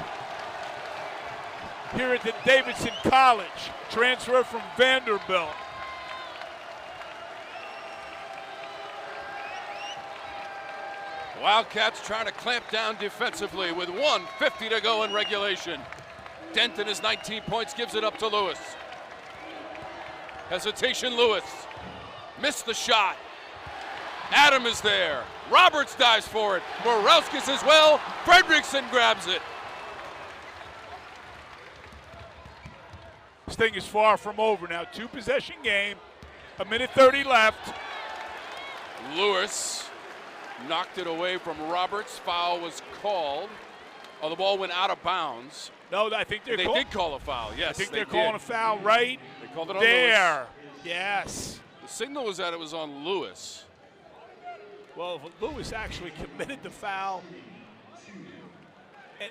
here at the Davidson College. Transfer from Vanderbilt. Wildcats trying to clamp down defensively with 1:50 to go in regulation. Denton his 19 points, gives it up to Lewis. Hesitation, Lewis. Missed the shot. Adam is there. Roberts dives for it. Morauskas as well. Fredrickson grabs it. This thing is far from over now. 2-possession game. 1:30 left. Lewis knocked it away from Roberts. Foul was called. Oh, the ball went out of bounds. No, I think they did call a foul. Yes, I think they they're calling a foul right They called it on there. Lewis. Yes. The signal was that it was on Lewis. Well, Lewis actually committed the foul.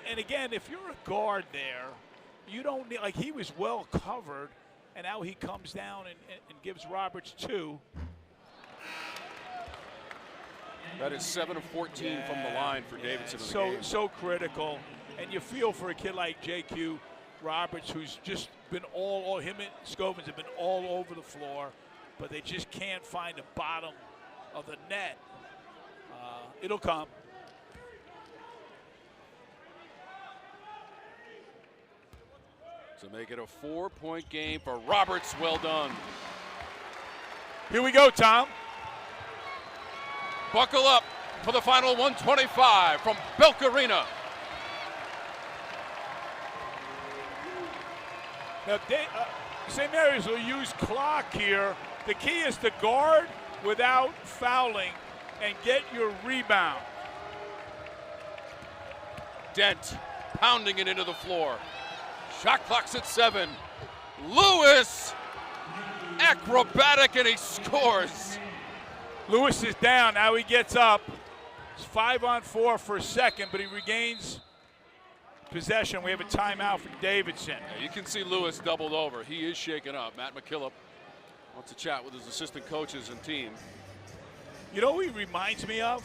And again, if you're a guard there, you don't need, like, he was well covered, and now he comes down and gives Roberts 2. That is 7 of 14 from the line for Davidson in the game. So critical. And you feel for a kid like J.Q. Roberts, who's just been him and Scovins have been all over the floor, but they just can't find the bottom of the net. It'll come. To make it a 4-point game for Roberts. Well done. Here we go, Tom. Buckle up for the final 125 from Belk Arena. Now, St. Mary's will use clock here. The key is to guard without fouling and get your rebound. Dent pounding it into the floor. Shot clock's at 7. Lewis, acrobatic, and he scores. Lewis is down. Now he gets up. It's 5-on-4 for a second, but he regains possession. We have a timeout for Davidson. Yeah, you can see Lewis doubled over. He is shaken up. Matt McKillop wants to chat with his assistant coaches and team. You know who he reminds me of?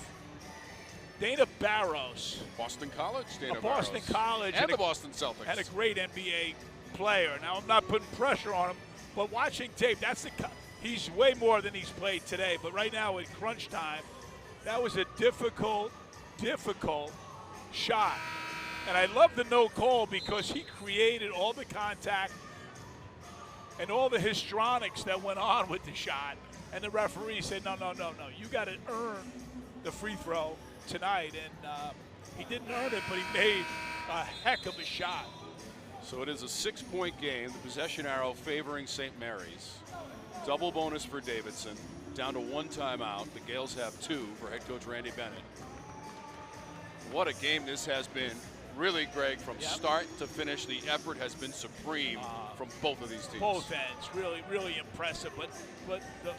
Dana Barros. Boston College, Dana Boston Barros. College. And the Boston Celtics. Had a great NBA player. Now, I'm not putting pressure on him, but watching tape, he's way more than he's played today. But right now at crunch time, that was a difficult shot. And I love the no call because he created all the contact and all the histrionics that went on with the shot. And the referee said, no. You got to earn the free throw tonight. And he didn't earn it, but he made a heck of a shot. So it is a 6-point game. The possession arrow favoring St. Mary's. Double bonus for Davidson. Down to 1 timeout. The Gales have 2 for head coach Randy Bennett. What a game this has been. Really, Greg, from start to finish, the effort has been supreme from both of these teams. Both ends, really impressive. But the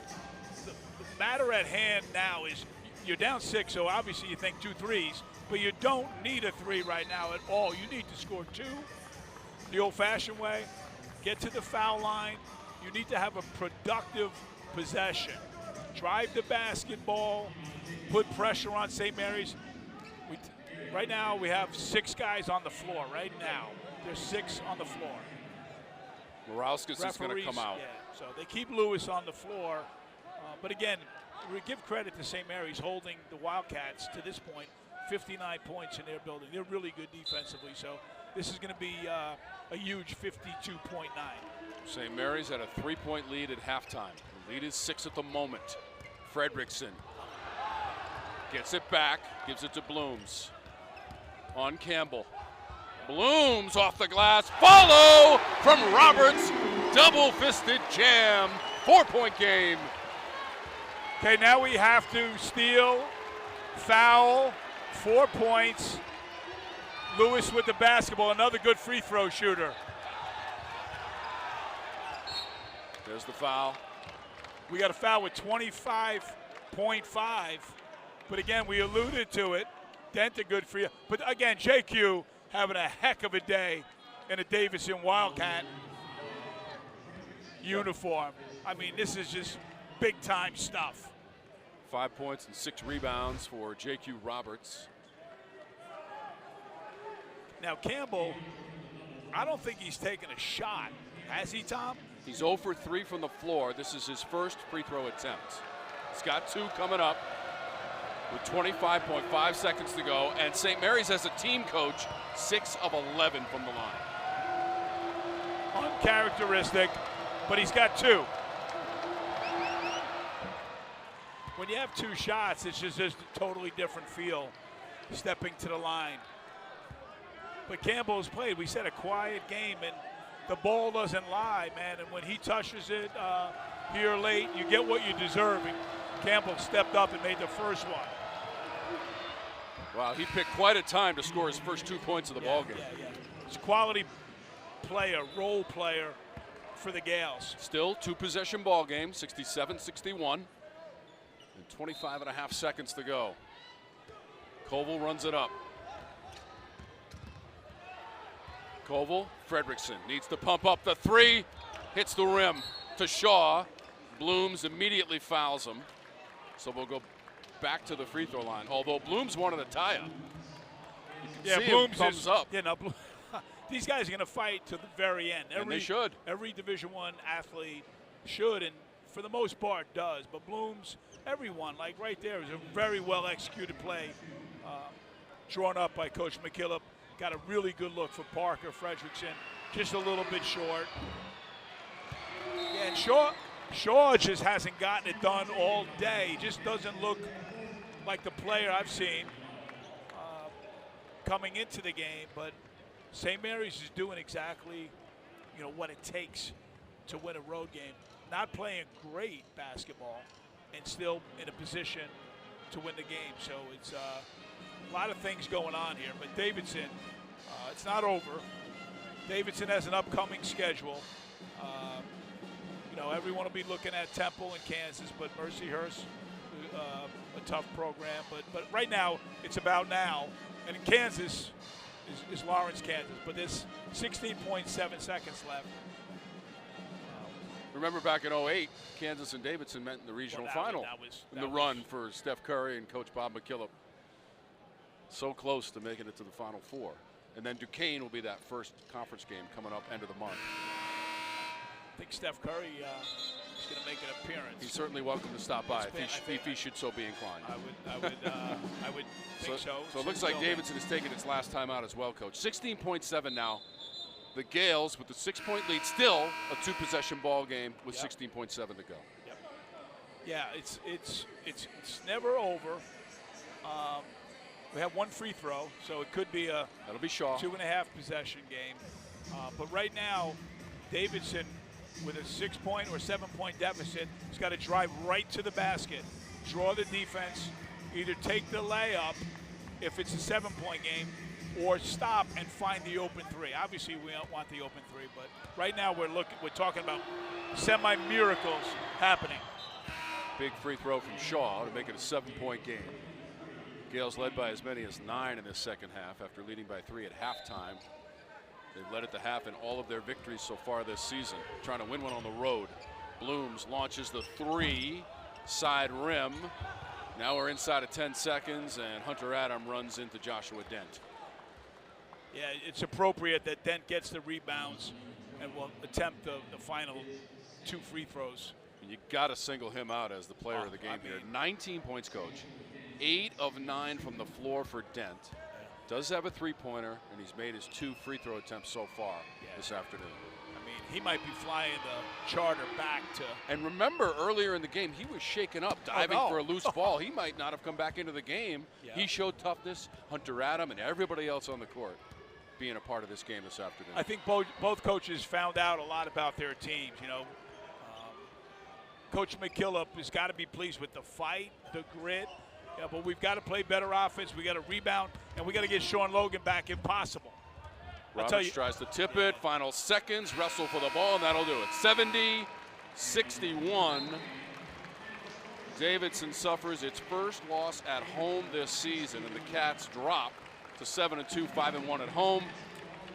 matter at hand now is you're down 6, so obviously you think 2 threes, but you don't need a 3 right now at all. You need to score 2 the old-fashioned way, get to the foul line. You need to have a productive possession. Drive the basketball, put pressure on St. Mary's. Right now, we have 6 guys on the floor. Right now, there's 6 on the floor. Morauskas is going to come out. Yeah, so they keep Lewis on the floor. But again, we give credit to St. Mary's holding the Wildcats to this point, 59 points in their building. They're really good defensively. So this is going to be a huge 52.9. St. Mary's had a 3-point lead at halftime. The lead is 6 at the moment. Fredrickson gets it back, gives it to Blooms. On Campbell. Blooms off the glass. Follow from Roberts. Double-fisted jam. 4-point game. Okay, now we have to steal, foul, 4 points. Lewis with the basketball, another good free throw shooter. There's the foul. We got a foul with 25 0.5. But again, we alluded to it. Dent a good free. But again, JQ having a heck of a day in a Davidson Wildcat uniform. I mean, this is just big-time stuff. 5 points and 6 rebounds for JQ Roberts. Now, Campbell, I don't think he's taken a shot. Has he, Tom? He's 0 for 3 from the floor. This is his first free throw attempt. He's got 2 coming up with 25.5 seconds to go. And St. Mary's, as a team coach, 6 of 11 from the line. Uncharacteristic, but he's got 2. When you have 2 shots, it's just a totally different feel stepping to the line. But Campbell's played, we said, a quiet game, and the ball doesn't lie, man. And when he touches it here late, you get what you deserve. And Campbell stepped up and made the first one. Wow, he picked quite a time to score his first 2 points of the ball game. He's a quality player, role player for the Gales. Still 2-possession ball game, 67-61. And 25.5 seconds to go. Koval runs it up. Koval, Fredrickson needs to pump up the 3, hits the rim to Shaw. Blooms immediately fouls him. So we'll go back to the free throw line. Although Blooms wanted a tie-up. Blooms thumbs up. You know, these guys are going to fight to the very end. And they should. Every Division I athlete should, and for the most part does. But Blooms, everyone, like right there, is a very well executed play, drawn up by Coach McKillop. Got a really good look for Parker Fredrickson, just a little bit short. Yeah, and Shaw just hasn't gotten it done all day. He just doesn't look like the player I've seen coming into the game. But St. Mary's is doing exactly, what it takes to win a road game. Not playing great basketball and still in a position to win the game. So it's a lot of things going on here. But Davidson, it's not over. Davidson has an upcoming schedule. Everyone will be looking at Temple and Kansas, but Mercyhurst, a tough program. But right now, it's about now. And in Kansas is Lawrence, Kansas. But there's 16.7 seconds left. Remember back in 08, Kansas and Davidson met in the regional final in the run for Steph Curry and Coach Bob McKillop. So close to making it to the Final Four. And then Duquesne will be that first conference game coming up end of the month. I think Steph Curry is going to make an appearance. He's certainly welcome to stop by if he should so be inclined. I would think so. So it looks like Davidson has taken its last time out as well, Coach. 16.7 now. The Gales with the 6-point lead, still a 2-possession ball game with 16.7 to go. Yep. Yeah, it's never over. We have 1 free throw, so it could be that'll be Shaw 2.5 possession game. But right now, Davidson with a 6-point or 7-point deficit has got to drive right to the basket, draw the defense, either take the layup if it's a 7-point game, or stop and find the open 3. Obviously, we don't want the open 3, but right now we're talking about semi-miracles happening. Big free throw from Shaw to make it a 7-point game. Gales led by as many as 9 in the second half after leading by 3 at halftime. They've led at the half in all of their victories so far this season, trying to win one on the road. Blooms launches the 3, side rim. Now we're inside of 10 seconds, and Hunter Adam runs into Joshua Dent. Yeah, it's appropriate that Dent gets the rebounds and will attempt the final 2 free throws. You got to single him out as the player of the game here. 19 points, Coach. 8 of 9 from the floor for Dent. Does have a 3-pointer, and he's made his 2 free throw attempts so far this afternoon. I mean, he might be flying the charter back to. And remember, earlier in the game, he was shaken up, diving for a loose ball. He might not have come back into the game. Yeah. He showed toughness. Hunter Adam and everybody else on the court being a part of this game this afternoon. I think both coaches found out a lot about their teams. Coach McKillop has got to be pleased with the fight, the grit. Yeah, but we've got to play better offense. We got to rebound, and we got to get Sean Logan back if possible. Roberts tries to tip it. Final seconds, wrestle for the ball, and that'll do it. 70-61. Davidson suffers its first loss at home this season, and the Cats drop to 7-2, 5-1 at home.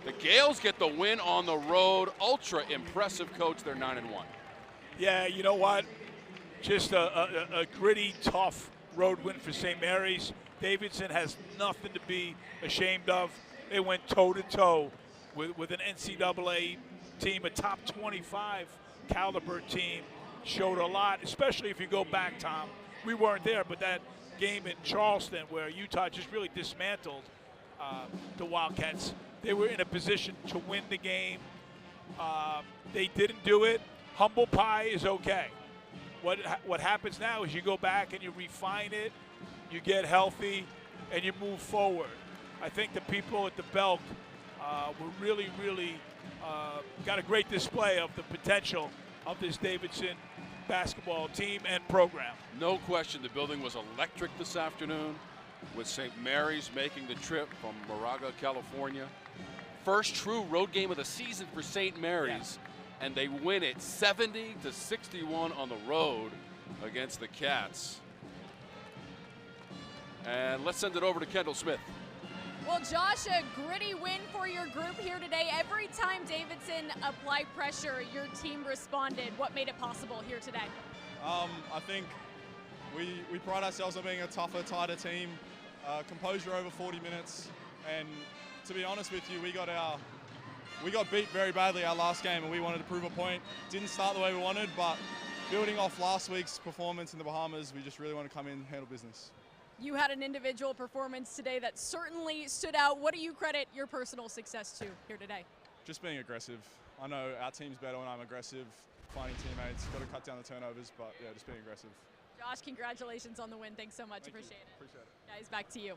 The Gales get the win on the road. Ultra impressive, Coach. They're 9-1. Yeah, you know what? Just a gritty, tough road win for St. Mary's. Davidson has nothing to be ashamed of. They went toe-to-toe with an NCAA team, a top 25 caliber team. Showed a lot, especially if you go back, Tom. We weren't there, but that game in Charleston where Utah just really dismantled the Wildcats. They were in a position to win the game. They didn't do it. Humble pie is okay. What happens now is you go back and you refine it, you get healthy, and you move forward. I think the people at the Belk were really got a great display of the potential of this Davidson basketball team and program. No question the building was electric this afternoon, with St. Mary's making the trip from Moraga, California. First true road game of the season for St. Mary's, and they win it 70-61 on the road against the Cats. And let's send it over to Kendall Smith. Well, Josh, a gritty win for your group here today. Every time Davidson applied pressure, your team responded. What made it possible here today? I think we pride ourselves on being a tougher, tighter team. Composure over 40 minutes, and to be honest with you, we got beat very badly our last game, and we wanted to prove a point. Didn't start the way we wanted, but building off last week's performance in the Bahamas, we just really want to come in and handle business. You had an individual performance today that certainly stood out. What do you credit your personal success to here today? Just being aggressive. I know our team's better when I'm aggressive, finding teammates, got to cut down the turnovers, but yeah, just being aggressive. Josh, congratulations on the win. Thanks so much. Appreciate it. Appreciate it. Guys, back to you.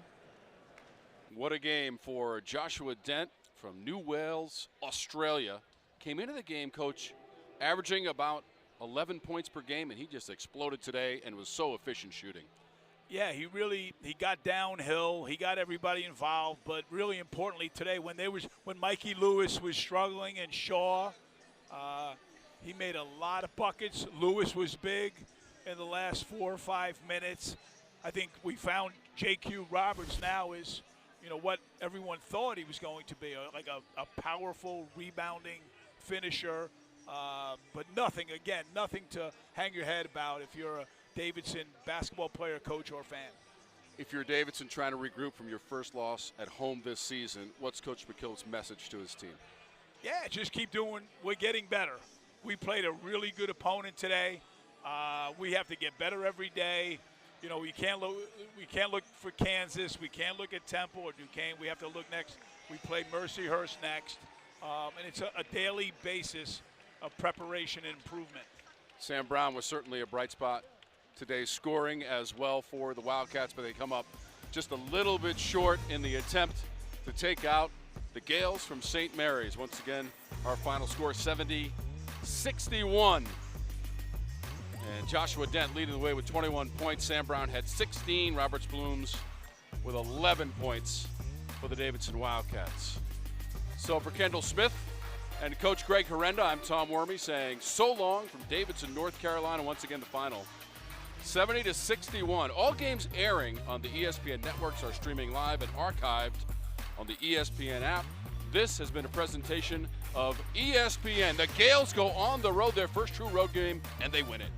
What a game for Joshua Dent from New Wales, Australia. Came into the game, Coach, averaging about 11 points per game, and he just exploded today and was so efficient shooting. Yeah, he got downhill. He got everybody involved, but really importantly today, when Mikey Lewis was struggling and Shaw, he made a lot of buckets. Lewis was big in the last 4 or 5 minutes. I think we found J.Q. Roberts now is, what everyone thought he was going to be, like a powerful rebounding finisher, but nothing to hang your head about if you're a Davidson basketball player, coach, or fan. If you're Davidson trying to regroup from your first loss at home this season, what's Coach McKillop's message to his team? Yeah, just keep doing. We're getting better. We played a really good opponent today. We have to get better every day. We can't look for Kansas. We can't look at Temple or Duquesne. We have to look next. We play Mercyhurst next, and it's a daily basis of preparation and improvement. Sam Brown was certainly a bright spot today, scoring as well for the Wildcats, but they come up just a little bit short in the attempt to take out the Gales from St. Mary's. Once again, our final score 70-61. And Joshua Dent leading the way with 21 points. Sam Brown had 16. Roberts Blooms with 11 points for the Davidson Wildcats. So for Kendall Smith and Coach Greg Herenda, I'm Tom Wormy saying so long from Davidson, North Carolina. Once again, the final 70-61. All games airing on the ESPN networks are streaming live and archived on the ESPN app. This has been a presentation of ESPN. The Gales go on the road, their first true road game, and they win it.